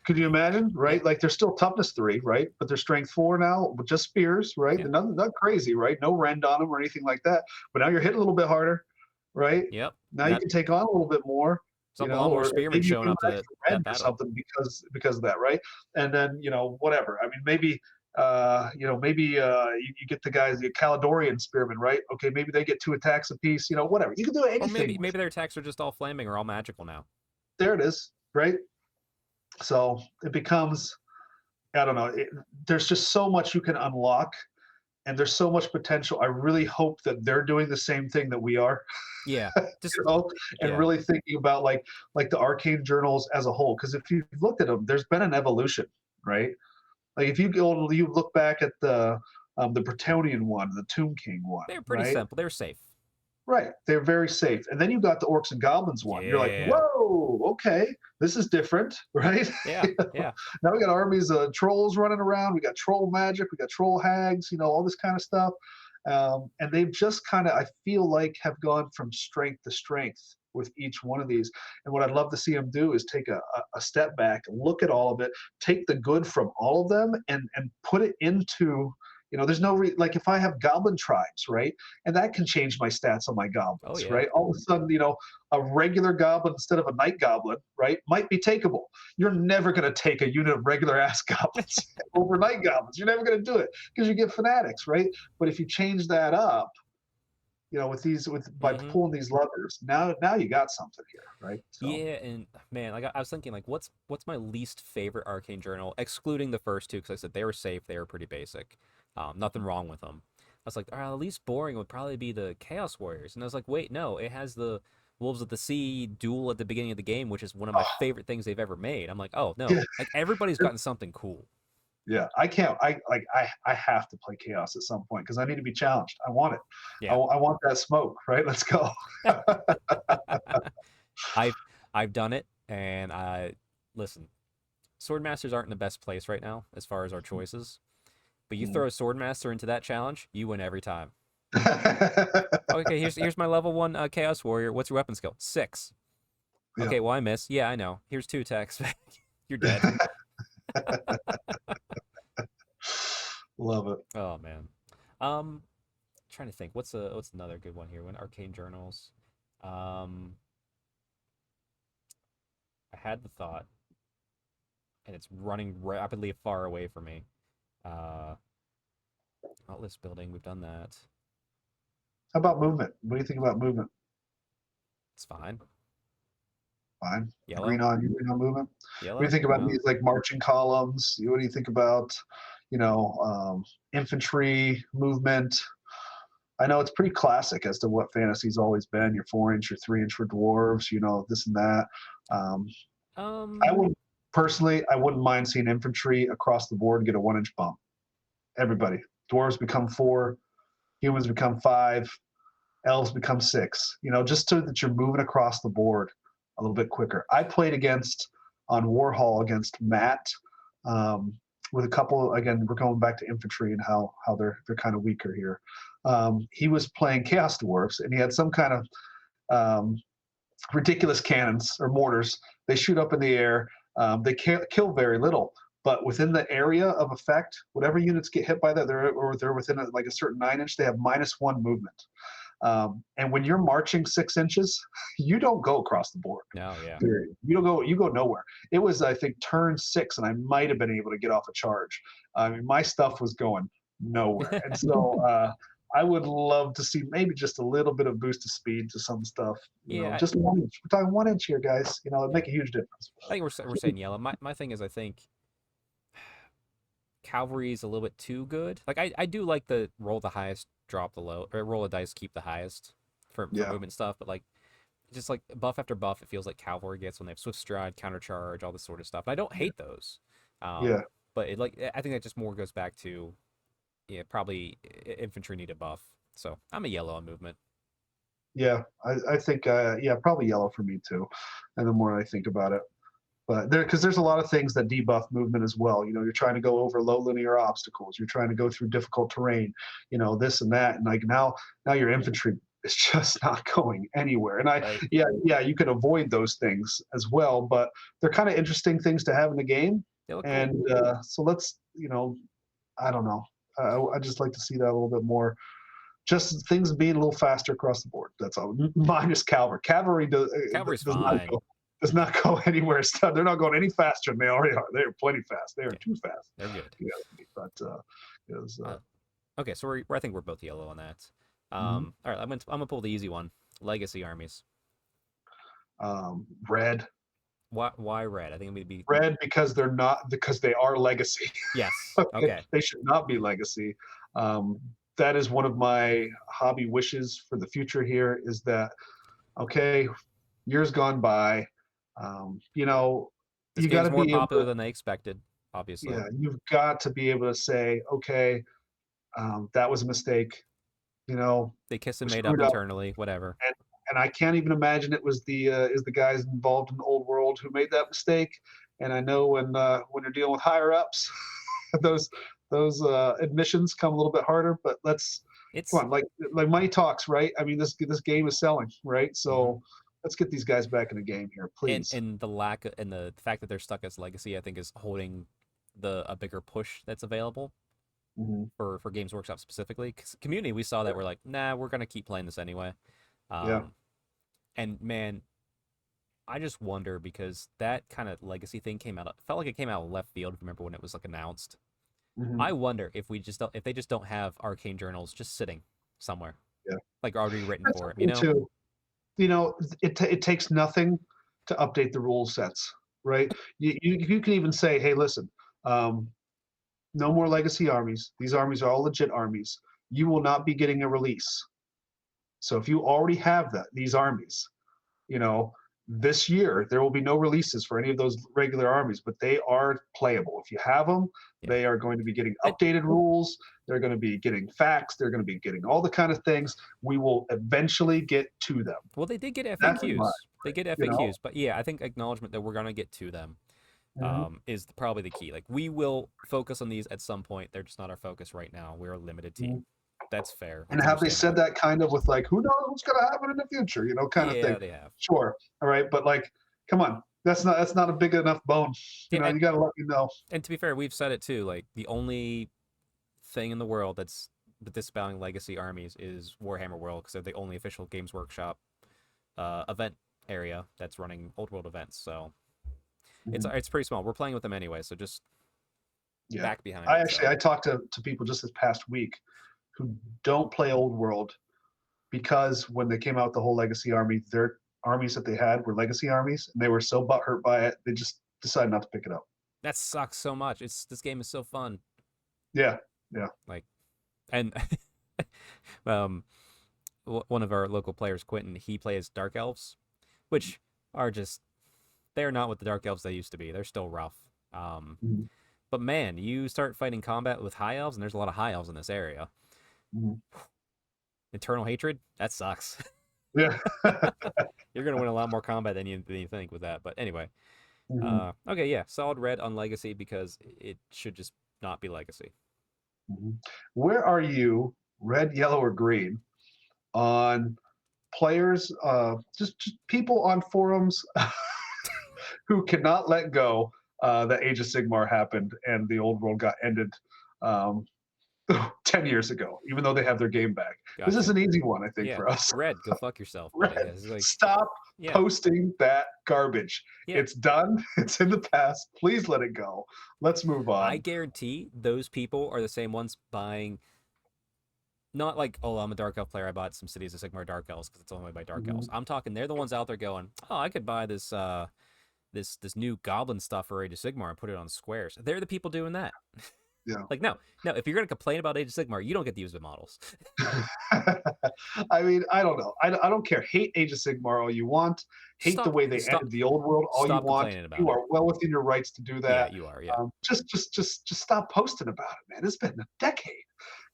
could you imagine, Yeah, right? Like they're still toughness 3, right? But they're strength 4 now with just spears, right? yeah, They're not crazy, right? No rend on them or anything like that. But now you're hitting a little bit harder, right? yep. Now you That can take on a little bit more, it's a lot more or spearmen maybe you showing get an up to extra that rend or battle. something because of that, right? And then whatever. I mean, maybe maybe you get the guys, the Caledonian spearmen, right? Okay, maybe they get 2 attacks apiece, whatever. You can do Or anything. maybe their attacks are just all flaming or all magical now. There it is, right? So it becomes, I don't know. There's just so much you can unlock, and there's so much potential. I really hope that they're doing the same thing that we are, Yeah, just you know, and yeah. really thinking about like the arcane journals as a whole. Because if you've looked at them, there's been an evolution, right? Like if you look back at the Bretonian one, the Tomb King one, They're pretty right? simple. They're safe. Right, they're very safe. And then you got the Orcs and Goblins one. You're like, Yeah, whoa, okay, this is different, right? yeah, yeah. Now we got armies of trolls running around. We got troll magic. We got troll hags. All this kind of stuff. And they've just kind of, I feel like, have gone from strength to strength with each one of these. And what I'd love to see them do is take a step back, look at all of it, take the good from all of them, and put it into. There's no like if I have goblin tribes, right, and that can change my stats on my Oh goblins, yeah. right? All of a sudden, a regular goblin instead of a night goblin, right, might be takeable. You're never going to take a unit of regular ass goblins over night goblins. You're never going to do it because you get fanatics, right? But if you change that up, by Mm-hmm. pulling these levers, now you got something here, right? So Yeah, and man, like I was thinking, like, what's my least favorite arcane journal, excluding the first two, because I said they were safe, they were pretty basic, nothing wrong with them. I was like, all right, the least boring would probably be the Chaos Warriors, and I was like, wait, no, it has the Wolves of the Sea duel at the beginning of the game, which is one of my favorite things they've ever made. I'm like, oh no, yeah, like everybody's gotten something cool. yeah. I can't. I have to play Chaos at some point because I need to be challenged. I want it. I, Yeah, I want that smoke, right? Let's go. I've I've done it, and I listen. Swordmasters aren't in the best place right now as far as our choices. But you throw a Swordmaster into that challenge, you win every time. Okay, here's my level 1 Chaos Warrior. What's your weapon skill? 6. Yeah. Okay, well I miss. Yeah, I know. Here's 2 attacks. You're dead. Love it. Oh man. Trying to think. What's another good one here? When Arcane Journals. Um, I had the thought, and it's running rapidly far away from me. Uh, Outlist building. We've done that. How about movement? What do you think about movement? It's fine. Fine. Yellow. You agree on movement? What do you Yellow. think about Oh. these like marching columns? What do you think about, infantry movement? I know it's pretty classic as to what fantasy's always been. Your 4-inch, your 3-inch for dwarves, this and that. Um, I would personally, I wouldn't mind seeing infantry across the board get a 1-inch bump. Everybody, dwarves become 4, humans become 5, elves become 6. Just so that you're moving across the board a little bit quicker. I played on Warhol against Matt, with a couple. Again, we're going back to infantry and how they're kind of weaker here. He was playing Chaos Dwarves, and he had some kind of ridiculous cannons or mortars. They shoot up in the air. They can't kill very little, but within the area of effect, whatever units get hit by that, they're within like a certain 9-inch. They have -1 movement. And when you're marching 6 inches, you don't go across the board. No, yeah. Period. You go nowhere. It was, I think, turn 6, and I might have been able to get off a charge. I mean, my stuff was going nowhere, and so I would love to see maybe just a little bit of boost of speed to some stuff. Yeah, Just 1 inch. We're talking 1 inch here, guys. It'd yeah. make a huge difference. I think we're saying yellow. My thing is, I think cavalry is a little bit too good. Like I do like the roll the highest, drop the low, or roll a dice, keep the highest for Yeah. movement stuff. But like just like buff after buff, it feels like cavalry gets when they have swift stride, countercharge, all this sort of stuff. And I don't hate those. Yeah. But I think that just more goes back to probably infantry need a buff. So I'm a yellow on movement. Yeah, I think probably yellow for me too. And the more I think about it, but because there's a lot of things that debuff movement as well. You're trying to go over low linear obstacles. You're trying to go through difficult terrain. This and that, and like now your infantry is just not going anywhere. And Right. you can avoid those things as well, but they're kind of interesting things to have in the game. They look And cool. so let's, I don't know. I just like to see that a little bit more. Just things being a little faster across the board. That's all. Minus cavalry. Cavalry Cavalry's does not fine. does not go anywhere. They're not going any faster than they already are. They are plenty fast. They are Yeah, too fast. they're good. Yeah, but Okay, so I think we're both yellow on that. Mhm. All right, I'm gonna pull the easy one. Legacy armies. Red. Why red? I think it would be Red because they are legacy. yes. Okay. They should not be legacy. Um, that is one of my hobby wishes for the future here is that, okay, years gone by, you know, This you got game's to more be able popular to, than they expected, obviously. yeah, you've got to be able to say, okay, that was a mistake. You know, They kissed and we made up screwed up, internally, whatever. and I can't even imagine it was the guys involved in the old world who made that mistake. And I know when you're dealing with higher ups, those admissions come a little bit harder. But let's come It's on, like money talks, right? I mean, this game is selling, right? mhm. So let's get these guys back in the game here, please. And the lack and the fact that they're stuck as legacy, I think, is holding a bigger push that's available Hmm. for Games Workshop specifically. 'Cause community, we saw that we're like, nah, we're gonna keep playing this anyway. Yeah. Um, and man, I just wonder because that kind of legacy thing came out, felt like it came out of left field. Remember when it was like announced? Hmm. I wonder if if they just don't have arcane journals just sitting somewhere, Yeah. like already written That's for it. something too. You know, it takes nothing to update the rule sets, right? You can even say, hey, listen, um, no more legacy armies. These armies are all legit armies. You will not be getting a release. So if you already have these armies, you know, this year there will be no releases for any of those regular armies, but they are playable. If you have them, Yeah. they are going to be getting And updated rules. They're going to be getting facts. They're going to be getting all the kind of things. We will eventually get to them. well, they did get That's in mind, FAQs. They get you know. FAQs, but yeah, I think acknowledgement that we're gonna get to them Mhm. is probably the key. Like we will focus on these at some point. They're just not our focus right now. We're a limited team. Mhm. That's fair. And That's have they said understandable. that kind of with like, who knows what's going to happen in the future, you know, kind of thing? Yeah, they have. Sure, all right, but like, come on, that's not a big enough bone. You Yeah, know, you got to let me know. and to be fair, we've said it too. Like the only thing in the world that's dispelling legacy armies is Warhammer World because they're the only official Games Workshop event area that's running old world events. So Mhm. it's pretty small. We're playing with them anyway, so just Yeah, back behind it. So I talked to people just this past week who don't play Old World because when they came out with the whole Legacy Army, their armies that they had were Legacy armies, and they were so butthurt by it, they just decided not to pick it up. that sucks so much. It's this game is so fun. Yeah, yeah. Like and um one of our local players, Quentin, he plays Dark Elves, which are just they're not what the Dark Elves they used to be. They're still rough. Mhm. But man, you start fighting combat with High Elves, and there's a lot of High Elves in this area. Mhm. Eternal Hatred, that sucks. Yeah. You're gonna win a lot more combat than you think with that. But anyway, Mhm. okay, yeah, solid red on Legacy because it should just not be Legacy. Mhm. Where are you, red, yellow, or green, on players, just people on forums who cannot let go that Age of Sigmar happened and the old world got ended um, 10 years ago, even though they have their game back? This is Gotcha. an easy one, I think, Yeah, for us. red, go fuck yourself, buddy. Red, It's like, stop yeah, posting that garbage. yeah. It's done. It's in the past. Please let it go. Let's move I on. guarantee those people are the same ones buying. Not like, oh, I'm a Dark Elf player. I bought some Cities of Sigmar Dark Elves because it's only by Dark Mhm. Elves. I'm talking. They're the ones out there going, oh, I could buy this this new Goblin stuff for Age of Sigmar and put it on squares. They're the people doing that. Yeah. Like, no, if you're gonna complain about Age of Sigmar, you don't get to use the models. I mean, I don't know. I don't care. Hate Age of Sigmar all you want. Hate the Stop, way they ended the old world all you want. complaining about You it. are well within your rights to do Yeah, that. you are. Yeah, Just stop posting about it, man. It's been a decade.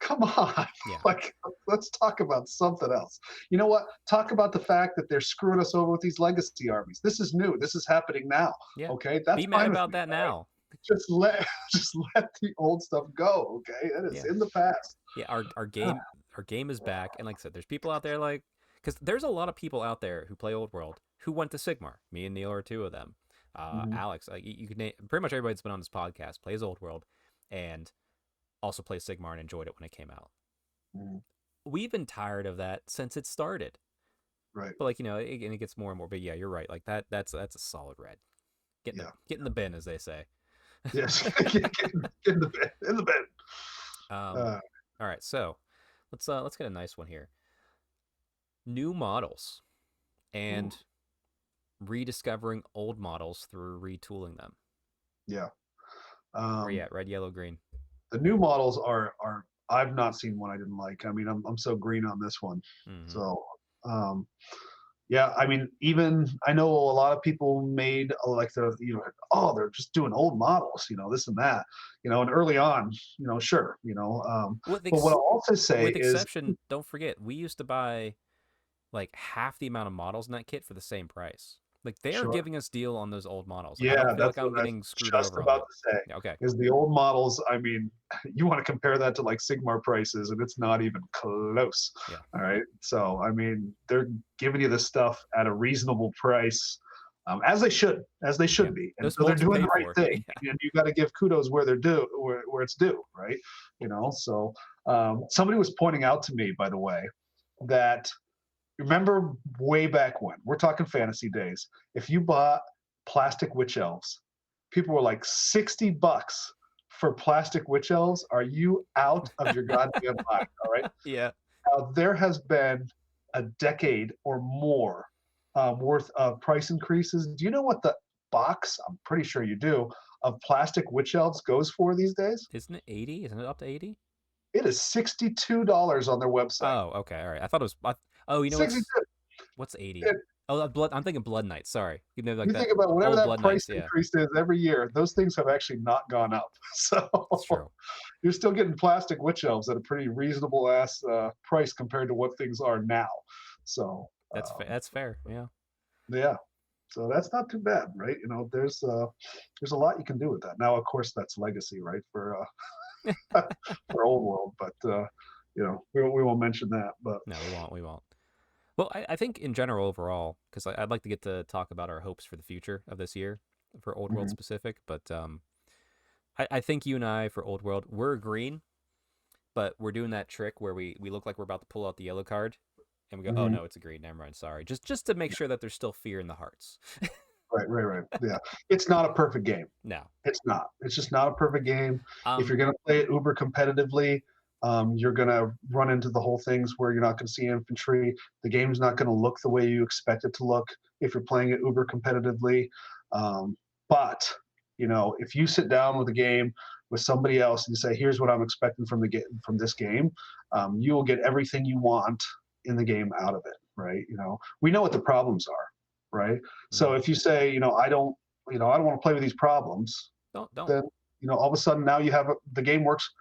Come on. yeah, Like, let's talk about something else. You know what? Talk about the fact that they're screwing us over with these legacy armies. This is new. This is happening now. yeah. Okay, that's Be mad fine with about me. that All right? now. Just let just let the old stuff go. Okay, that is Yeah, in the past. yeah. Our game is back, and like I said, there's people out there like because there's a lot of people out there who play Old World who went to Sigmar. Me and Neil are two of them. Mhm. Alex, you could name pretty much everybody that's been on this podcast plays Old World, and also plays Sigmar and enjoyed it when it came out. Mhm. We've been tired of that since it started. Right. But like and it gets more and more. But yeah, you're right. Like that's a solid red. Yeah. Get in the bin, as they say. Yes. Get in the bed. In the bed. Um, Uh, all right, so let's get a nice one here. New models, ooh. and rediscovering old models through retooling them. Yeah. Where you at? Red, yellow, green. The new models are I've not seen one I didn't like. I mean, I'm so green on this one. Mm-hmm. So yeah, I mean, even I know a lot of people made like they're just doing old models, this and that, and early on, sure, With but what I'll also say with is, exception, don't forget, we used to buy like half the amount of models in that kit for the same price. Like they are sure, giving us deal on those old models. Like I don't yeah, feel like that's I'm what I was getting screwed just over on about that. to say, Yeah, okay. is the old models. I mean, you want to compare that to like Sigmar prices, and it's not even close. Yeah. All right, so I mean, they're giving you this stuff at a reasonable price. As they should Yeah. be, and Those so they're molds are doing the paid right for. thing, Yeah. and you got to give kudos where they're due, where it's due, right? So somebody was pointing out to me, by the way, that remember way back when we're talking fantasy days, if you bought plastic witch elves, people were like $60 for plastic witch elves. Are you out of your goddamn mind? All right. Yeah. Now, there has been a decade or more worth of price increases. Do you know what the box, I'm pretty sure you do, of plastic witch elves goes for these days? Isn't it 80? Isn't it up to 80? It is $62 on their website. Oh, okay. All right. I thought it was. Oh, you know 62. what's 80? It, Oh, blood. I'm thinking Blood Knights. Sorry. Like you that think about whatever old that Blood price Knights. Yeah, increase is every year, those things have actually not gone up. So it's true. you're still getting plastic witch elves at a pretty reasonable ass price compared to what things are now. So That's fair. Yeah. yeah, so that's not too bad, right? There's a lot you can do with that. Now, of course, that's legacy, right, for for old world, but we won't mention that. But No, we won't. We won't. Well, I think in general overall, because I'd like to get to talk about our hopes for the future of this year for Old World Mhm. specific, but I think you and I for Old World we're green, but we're doing that trick where we look like we're about to pull out the yellow card, and we go, oh Mhm. no, it's a green. Never mind. Sorry. Just to make sure that there's still fear in the hearts. Right. Yeah, it's not a perfect game. No. It's not. It's just not a perfect game. If Um. you're going to play it uber competitively, you're going to run into the whole things where you're not going to see infantry. The game's not going to look the way you expect it to look if you're playing it uber competitively. But if you sit down with a game with somebody else and you say, "Here's what I'm expecting from this game," you will get everything you want in the game out of it. Right? We know what the problems are. Right? So Mhm. if you say, I don't want to play with these problems, Don't. then all of a sudden now the game works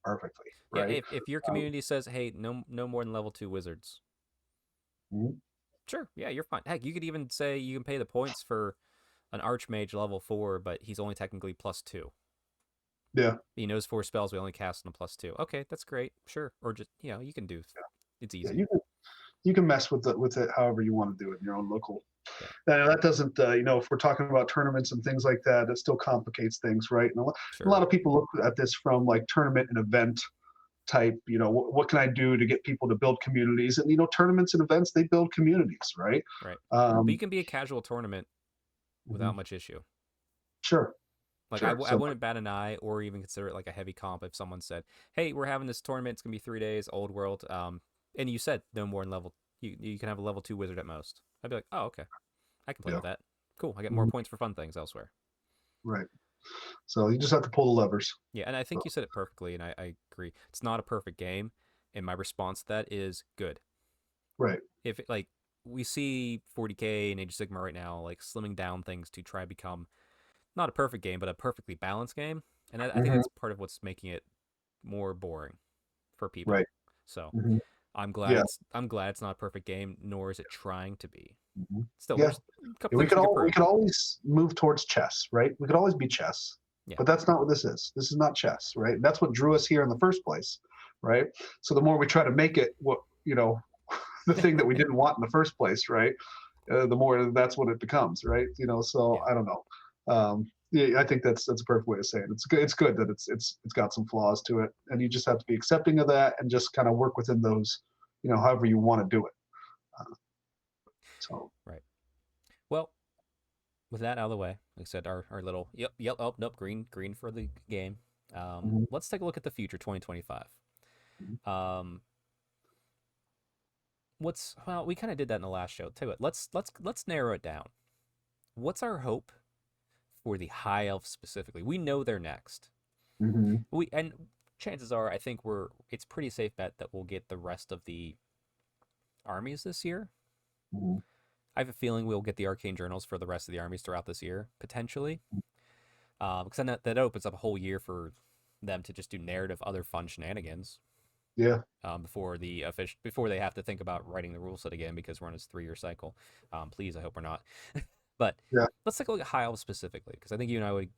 perfectly, Yeah. right? If your community says, hey, no more than level 2 wizards. Mhm. Sure. Yeah, you're fine. Heck, you could even say you can pay the points for an archmage level 4, but he's only technically +2. Yeah, He knows 4 spells. We only cast on a +2. Okay, that's great. Sure. Or just you can do. It's yeah, easy. you can mess with it however you want to do it in your own local. Yeah. Now, that doesn't, if we're talking about tournaments and things like that, it still complicates things, right? And a lot Sure. of people look at this from like tournament and event type. What can I do to get people to build communities? And tournaments and events, they build communities, right? Right. But you Um, can be a casual tournament without mhm. much issue. Sure, Like sure. I So wouldn't bat an eye or even consider it like a heavy comp if someone said, "Hey, we're having this tournament. It's gonna be 3 days, Old World." And you said no more than level. You can have a level 2 wizard at most. I'd be like, "Oh, okay, I can play yeah, with that. Cool. I get more mhm, points for fun things elsewhere." right. So you just have to pull the levers. Yeah, and I think So, you said it perfectly, and I agree. It's not a perfect game, and my response to that is good. right. If like we see 40K and Age of Sigmar right now, like slimming down things to try become not a perfect game, but a perfectly balanced game, and I think Hmm. that's part of what's making it more boring for people. Right. So Hmm. I'm glad Yeah. it's not a perfect game, nor is it trying to be. Hmm. Still, Yeah. there's a couple Yeah, we things could we can all we improve. could always move towards chess, right? We could always be chess, Yeah, but that's not what this is. This is not chess, right? That's what drew us here in the first place, right? So the more we try to make it what the thing that we didn't want in the first place, right? The more that's what it becomes, right? So yeah, I don't know. Yeah, I think that's a perfect way to say it. It's good. It's good that it's got some flaws to it, and you just have to be accepting of that and just kind of work within those, however you want to do it. Uh, so right. Well, with that out of the way, like I said, our little yep, oh nope, green for the game. mhm, Let's take a look at the future, 2025. mhm. Um, we kind of did that in the last show. Tell you what, let's narrow it down. what's our hope for the High Elf specifically? We know they're next. Mm-hmm. And chances are, I think it's pretty safe bet that we'll get the rest of the armies this year. Mm-hmm. I have a feeling we'll get the arcane journals for the rest of the armies throughout this year, potentially. Because then that opens up a whole year for them to just do narrative, other fun shenanigans. Yeah. Before they have to think about writing the rule set again, because we're on this 3-year cycle. Please, I hope we're not. But Yeah. let's take a look at High Elves specifically, because I think you and I would.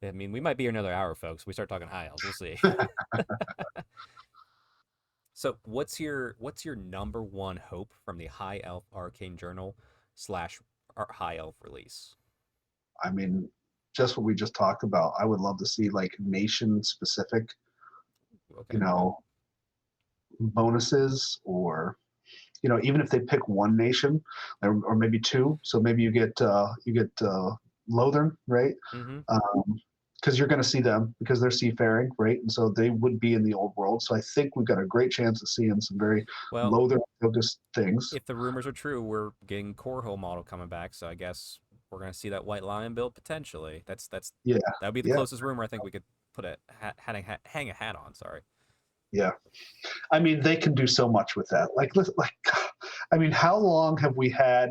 I mean, we might be here another hour, folks. We start talking High Elves. We'll see. So, what's your number one hope from the High Elf Arcane Journal / High Elf release? I mean, just what we just talked about. I would love to see like nation specific, Okay. bonuses, or even if they pick one nation or maybe two. So maybe you get Lothern, right? Mm-hmm. Because you're going to see them because they're seafaring, right? And so they would be in the old world. So I think we've got a great chance of seeing some very Well, Lothern-focused things. if the rumors are true, we're getting Corho model coming back, so I guess we're gonna see that White Lion build potentially. That would be the closest rumor I think we could put hang a hat on. Sorry. Yeah, I mean they can do so much with that. I mean, how long have we had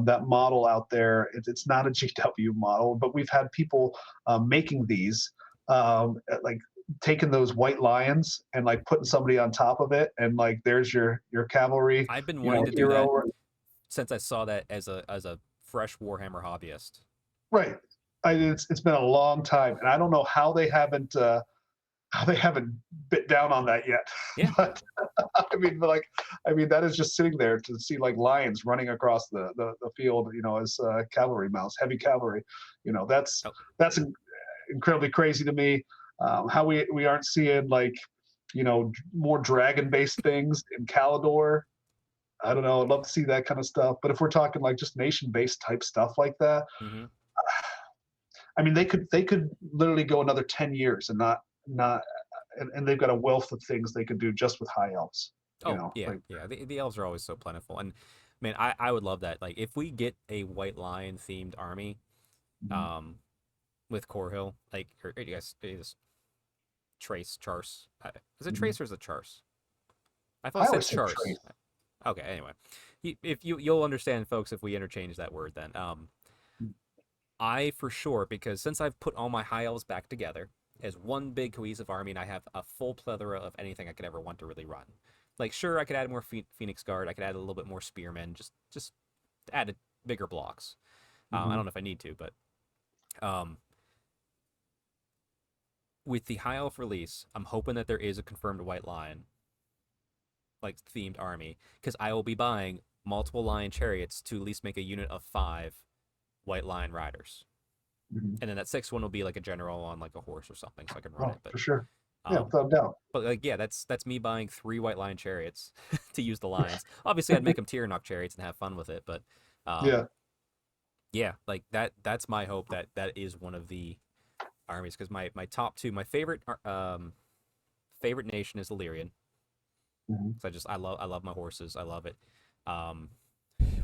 that model out there? It's not a GW model, but we've had people making these, like taking those white lions and like putting somebody on top of it, and like there's your cavalry. I've been wanting to do hero. that since I saw that as a fresh Warhammer hobbyist. Right. It's been a long time, and I don't know how they haven't bit down on that yet. Yeah. But I mean, that is just sitting there to see like lions running across the field, as cavalry mounts, heavy cavalry. That's incredibly crazy to me. How we aren't seeing like, more dragon-based things in Calidor. I don't know. I'd love to see that kind of stuff. But if we're talking like just nation-based type stuff like that, Mm-hmm. I mean, they could literally go another 10 years and not, and they've got a wealth of things they could do just with high elves. Yeah. The elves are always so plentiful, and man, I would love that. Like if we get a White Lion themed army, Mhm. with Corhill, like or I guess it is Trace Charse. Is it Mhm. Trace or is it Charse? I I thought it always said say Charse. Trace. Okay, anyway, you'll understand, folks, if we interchange that word. Then I for sure, because since I've put all my high elves back together as one big cohesive army, and I have a full plethora of anything I could ever want to really run. Like sure, I could add more Phoenix Guard. I could add a little bit more Spearmen. Just add bigger blocks. I Mhm. don't know if I need to, but with the High Elf release, I'm hoping that there is a confirmed White Lion, like themed army, because I will be buying multiple Lion chariots to at least make a unit of 5 White Lion riders, Mhm. and then that 6th one will be like a general on like a horse or something, so I can run Oh, it. But for sure. Yeah, um, without a doubt. but like yeah, that's me buying 3 White Lion chariots to use the lions. Obviously, I'd make them tier knock chariots and have fun with it, but Yeah. yeah, like that's my hope that is one of the armies, because my top 2, my favorite nation is Illyrian. Mhm. So I love my horses. I love it.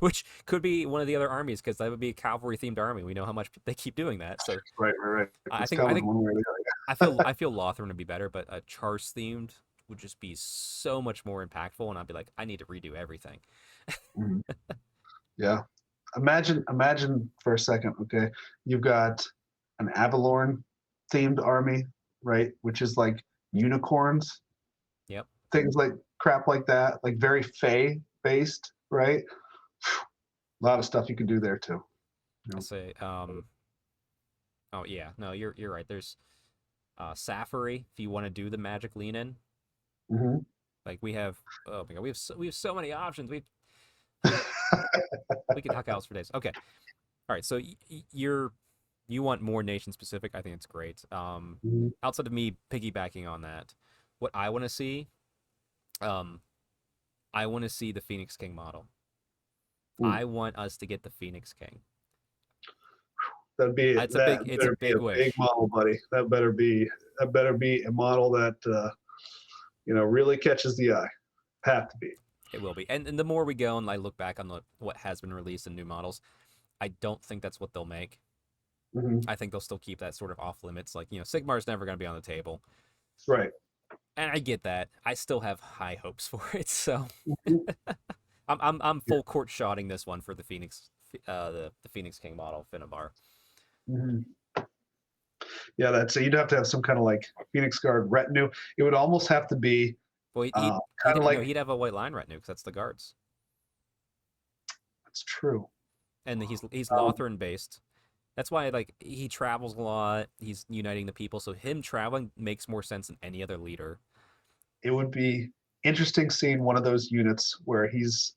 Which could be one of the other armies, because that would be a cavalry themed army. We know how much they keep doing that. So Right. I It's think coming one way or the other. I feel Lothran would be better, but a Charse themed would just be so much more impactful, and I'd be like, I need to redo everything. Mhm. Yeah. Imagine for a second, okay? You've got an Avalorn themed army, right? Which is like unicorns, Yep. things like crap like that, like very Fey based, right? A lot of stuff you can do there too. I say, oh yeah, no, you're right. There's Safari, if you want to do the magic lean in. Mm-hmm. Like we have, oh my god, we have so many options. We could talk house for days. Okay, all right. So you want more nation specific? I think it's great. Mm-hmm. Outside of me piggybacking on that, what I want to see, I want to see the Phoenix King model. I want us to get the Phoenix King. That'd be It's a big wish. Big model, buddy. That better be a model that really catches the eye. Have to be. It will be, and the more we go and I look back on what has been released in new models, I don't think that's what they'll make. Hmm. I think they'll still keep that sort of off limits. Like, Sigmar's never going to be on the table. Right. And I get that. I still have high hopes for it. So Mhm. I'm Yeah. full court shotting this one for the Phoenix the Phoenix King model, Finnabar. Hmm. Yeah, so you'd have to have some kind of like Phoenix Guard retinue. It would almost have to be Well, kind of like, he'd have a white line retinue because that's the guards, it's true. and he's Um, Lothran based. That's why like he travels a lot. He's uniting the people, so him traveling makes more sense than any other leader. it would be interesting seeing one of those units where he's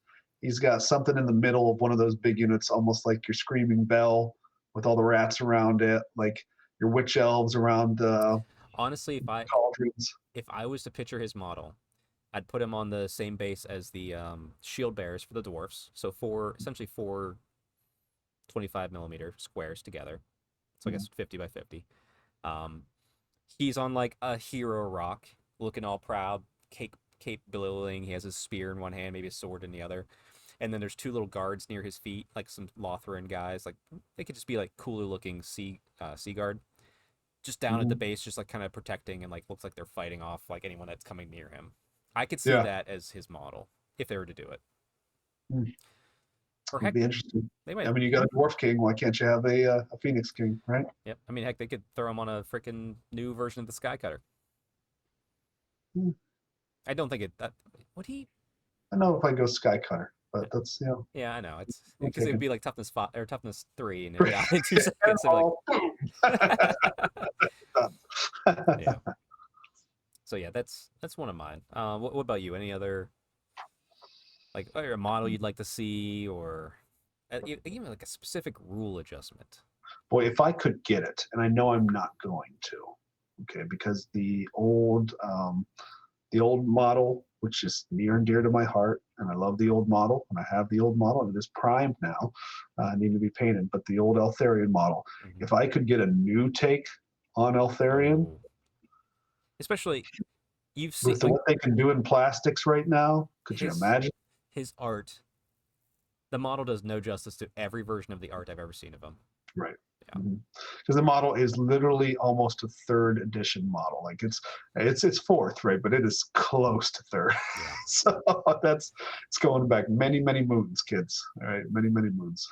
got something in the middle of one of those big units, almost like your Screaming Bell with all the rats around it, like your witch elves around Honestly, cauldrons. if I was to picture his model, I'd put him on the same base as the shield bearers for the dwarfs. So essentially four 25 millimeter squares together. So I guess 50 by 50. Um, he's on like a hero rock, looking all proud, cape billowing. He has his spear in one hand, maybe a sword in the other. And then there's two little guards near his feet, like some Lothran guys. Like they could just be like cooler looking sea guard, just down at the Mhm. base, just like kind of protecting and like looks like they're fighting off like anyone that's coming near him. I could see Yeah, that as his model if they were to do it. mm, Or would heck, be interesting. they I might. mean, you got a Dwarf King. Why can't you have a Phoenix King, right? Yep. I mean, heck, they could throw him on a freaking new version of the Skycutter. Hmm. I don't think it. Would he? I know if I go Sky Cutter, but that's Yeah, I know. It's I'm because it would thinking. be like toughness 5 or toughness 3, and it died in 2 seconds. So like, Oh, boom. yeah. So yeah, that's one of mine. What about you? Any other like or a model you'd like to see, or even like a specific rule adjustment? Boy, if I could get it, and I know I'm not going to, okay, because the old model, which is near and dear to my heart, and I love the old model, and I have the old model, and it is primed now, need to be painted. But the old Eltharion model, Mm-hmm. if I could get a new take on Eltharion Oh, especially you've seen with like what they can do in plastics right now, could you his imagine? his art. The model does no justice to every version of the art I've ever seen of him. Right. Yeah. Because the model is literally almost a third edition model. Like it's fourth, right? But it is close to third. Yeah. So it's going back many moons, kids. All right, many moons.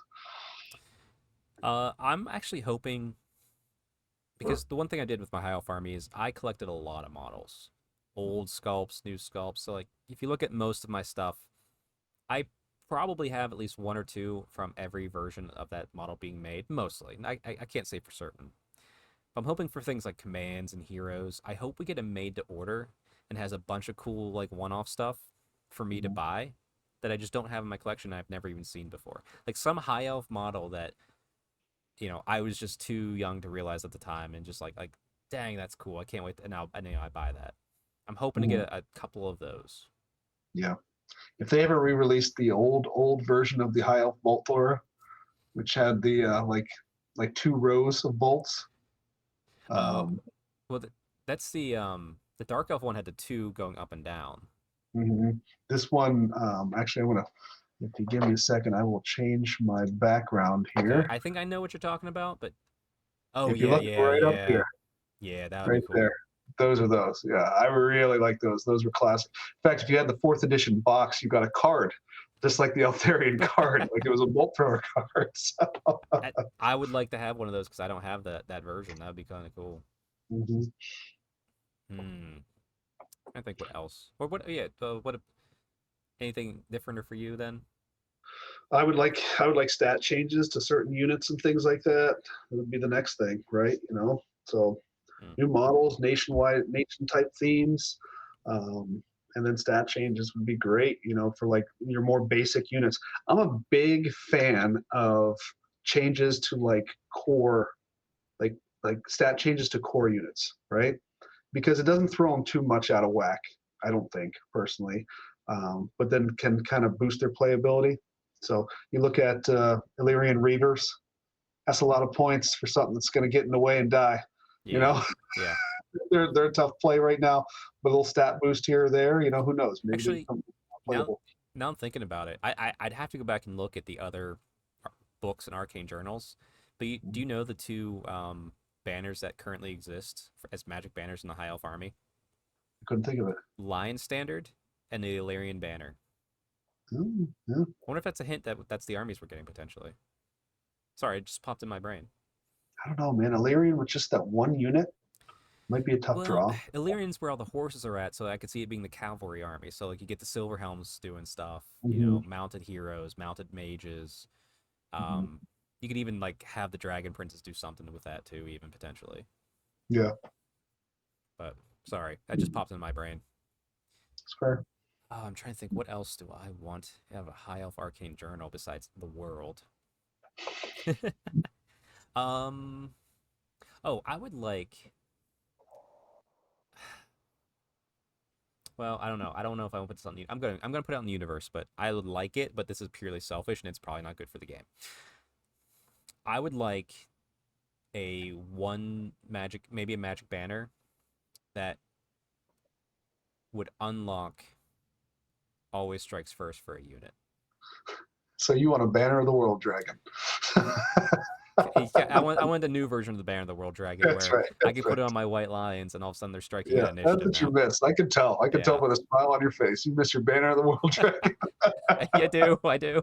I'm actually hoping because the one thing I did with my High Elf army is I collected a lot of models, old sculpts, new sculpts. So like, if you look at most of my stuff, I probably have at least one or two from every version of that model being made. Mostly, I can't say for certain. I'm hoping for things like commands and heroes. I hope we get a made to order and has a bunch of cool like one-off stuff for me to Mhm. buy that I just don't have in my collection. I've never even seen before. Like some high elf model that I was just too young to realize at the time, and just like, dang, that's cool. I can't wait. And now I buy that. I'm hoping to Mhm. get a couple of those. Yeah. If they ever re-released the old version of the High Elf Bolt Thora, which had the like two rows of bolts. Oh, Um, well, that's the dark elf one had the two going up and down. mhm. This one, actually, I'm gonna. If you give me a second, I will change my background Okay, here. I think I know what you're talking about, but oh If you yeah, look yeah, right up yeah, here, yeah, that would be right cool. there, those are those. Yeah, I really like those. Those were classic. In fact, if you had the fourth edition box, you got a card, just like the Eltharion card, like it was a bolt thrower card. So, I would like to have one of those because I don't have that version. That would be kind of cool. mhm. Hmm. I think what else or what? Yeah. What? Anything different for you then? I would like stat changes to certain units and things like that. It would be the next thing, right? So Hmm. new models, nationwide, nation type themes, um, and then stat changes would be great. For like your more basic units. I'm a big fan of changes to like core, like like stat changes to core units, right? Because it doesn't throw them too much out of whack. I don't think personally, but then can kind of boost their playability. So you look at Illyrian Reavers. That's a lot of points for something that's going to get in the way and die. You Yeah. know, Yeah. they're a tough play right now. But a little stat boost here or there. Who knows? Maybe they Actually, become more now playable. now I'm thinking about it. I'd have to go back and look at the other books and arcane journals. But do you know the two banners that currently exist as magic banners in the High Elf army? I couldn't think of it. Lion Standard and the Illyrian banner. Yeah. I wonder if that's a hint that that's the armies we're getting potentially. Sorry, it just popped in my brain. I don't know, man. Illyrian with just that one unit might be a tough Well, draw. Illyrian's where all the horses are at, so I could see it being the cavalry army. So like you get the silver helms doing stuff, mounted heroes, mounted mages. You could even like have the dragon princes do something with that too, even potentially. Yeah, But sorry, that just popped in my brain. it's fair. Oh, I'm trying to think. What else do I want? I have a High Elf Arcane Journal besides the world. Oh, I would like. Well, I don't know. I don't know if I want to put this on the. I'm gonna put it out in the universe, but I would like it. But this is purely selfish, and it's probably not good for the game. I would like maybe a magic banner that would unlock always strikes first for a unit. So you want a Banner of the World Dragon? I want the new version of the Banner of the World Dragon where I can put it on my white lions and all of a sudden they're striking at initiative. That's what you missed. I can tell. I can tell by the smile on your face. You miss your Banner of the World Dragon. I do.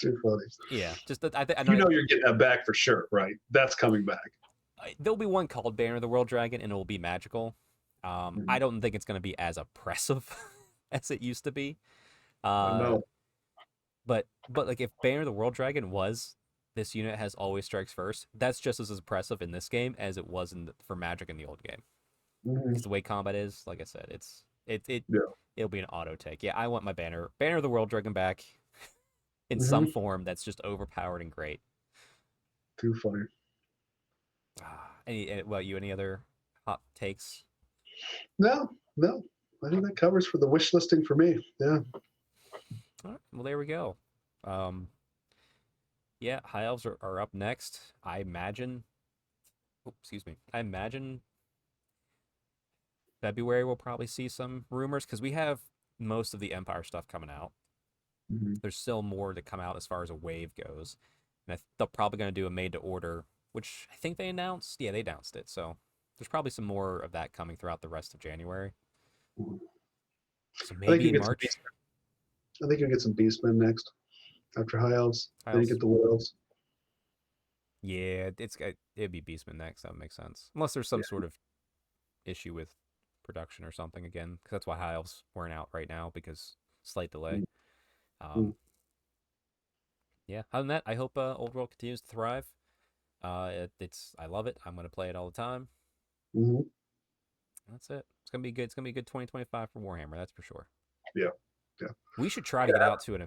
Too funny. Yeah, just you're getting that back for sure, right? That's coming back. There'll be one called Banner of the World Dragon, and it will be magical. I don't think it's going to be as oppressive as it used to be. No. But like if Banner of the World Dragon was this unit has always strikes first, that's just as oppressive in this game as it was for Magic in the old game. Because the way combat is, like I said, it'll be an auto take. Yeah, I want my Banner of the World Dragon back in some form that's just overpowered and great. Too funny. Any other hot takes? No. I think that covers for the wish listing for me. Yeah. All right, well, there we go. Yeah, High Elves are up next. I imagine February we'll probably see some rumors because we have most of the Empire stuff coming out. There's still more to come out as far as a wave goes. And they're probably going to do a made to order, which I think they announced. Yeah, they announced it. So there's probably some more of that coming throughout the rest of January. So maybe in March. I think you'll get some Beastmen next after High Elves. Then you get the Worlds. Yeah, it'd be Beastmen next. That would make sense. Unless there's some sort of issue with production or something again. Because that's why High Elves weren't out right now, because slight delay. Yeah, other than that, I hope Old World continues to thrive. I love it. I'm going to play it all the time. That's it. It's going to be good. It's going to be a good 2025 for Warhammer, that's for sure. Yeah. We should try to get out to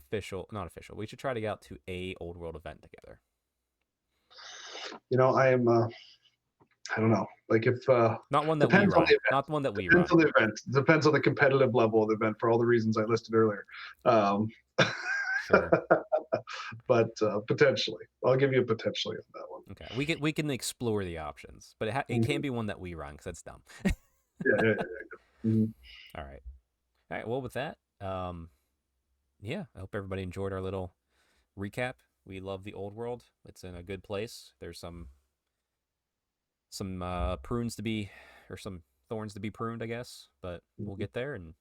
we should try to get out to a Old World event together. I am I don't know. Like if not one that we run. Not the one that we run. Depends on the event. Depends on the competitive level of the event for all the reasons I listed earlier. Sure. But potentially. I'll give you a potentially on that one. Okay. We can explore the options, but it can't be one that we run because that's dumb. Yeah. All right. Well, with that, yeah, I hope everybody enjoyed our little recap. We love the Old World. It's in a good place. There's some prunes to be, or some thorns to be pruned, I guess. But we'll get there and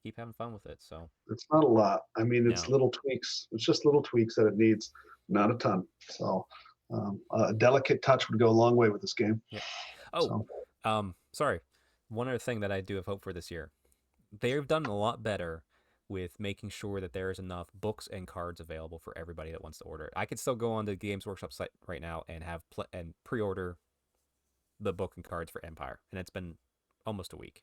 keep having fun with it. So it's not a lot. I mean, it's little tweaks. It's just little tweaks that it needs, not a ton. So a delicate touch would go a long way with this game. Yeah. Sorry. One other thing that I do have hope for this year. They've done a lot better with making sure that there is enough books and cards available for everybody that wants to order it. I could still go on the Games Workshop site right now and have and pre-order the book and cards for Empire, and it's been almost a week.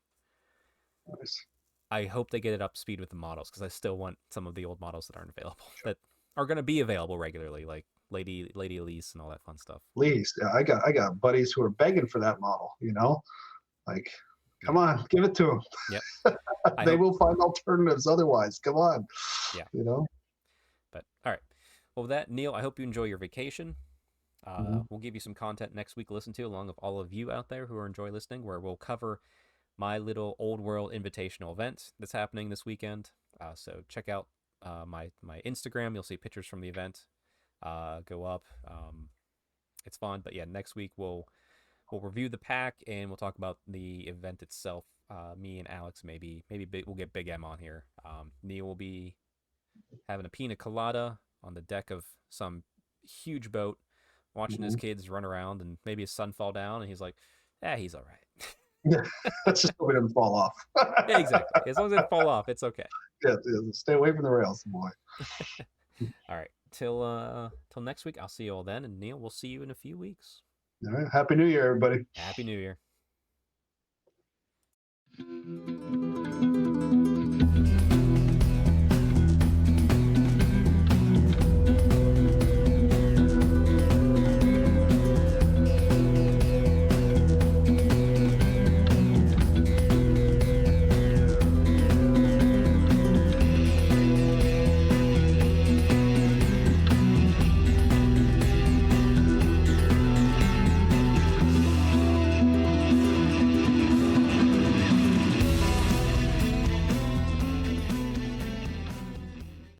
Nice. I hope they get it up to speed with the models because I still want some of the old models that aren't available that are going to be available regularly, like Lady Elise and all that fun stuff. Elise, yeah, I got buddies who are begging for that model. Like. Come on, give it to them. Yep. They will find alternatives otherwise. Come on. Yeah. But all right. Well, with that, Neil, I hope you enjoy your vacation. We'll give you some content next week to listen to, along with all of you out there who are enjoy listening, where we'll cover my little Old World Invitational event that's happening this weekend. So check out my Instagram. You'll see pictures from the event go up. It's fun, but yeah, next week we'll review the pack and we'll talk about the event itself. Me and Alex, maybe we'll get Big M on here. Neil will be having a pina colada on the deck of some huge boat, watching his kids run around, and maybe his son fall down, and he's like, he's all right. Yeah, let's just hope it doesn't fall off. Yeah, exactly. As long as it fall off, it's okay. Yeah, stay away from the rails, boy. All right. Till next week. I'll see you all then. And Neil, we'll see you in a few weeks. All right. Happy New Year, everybody. Happy New Year.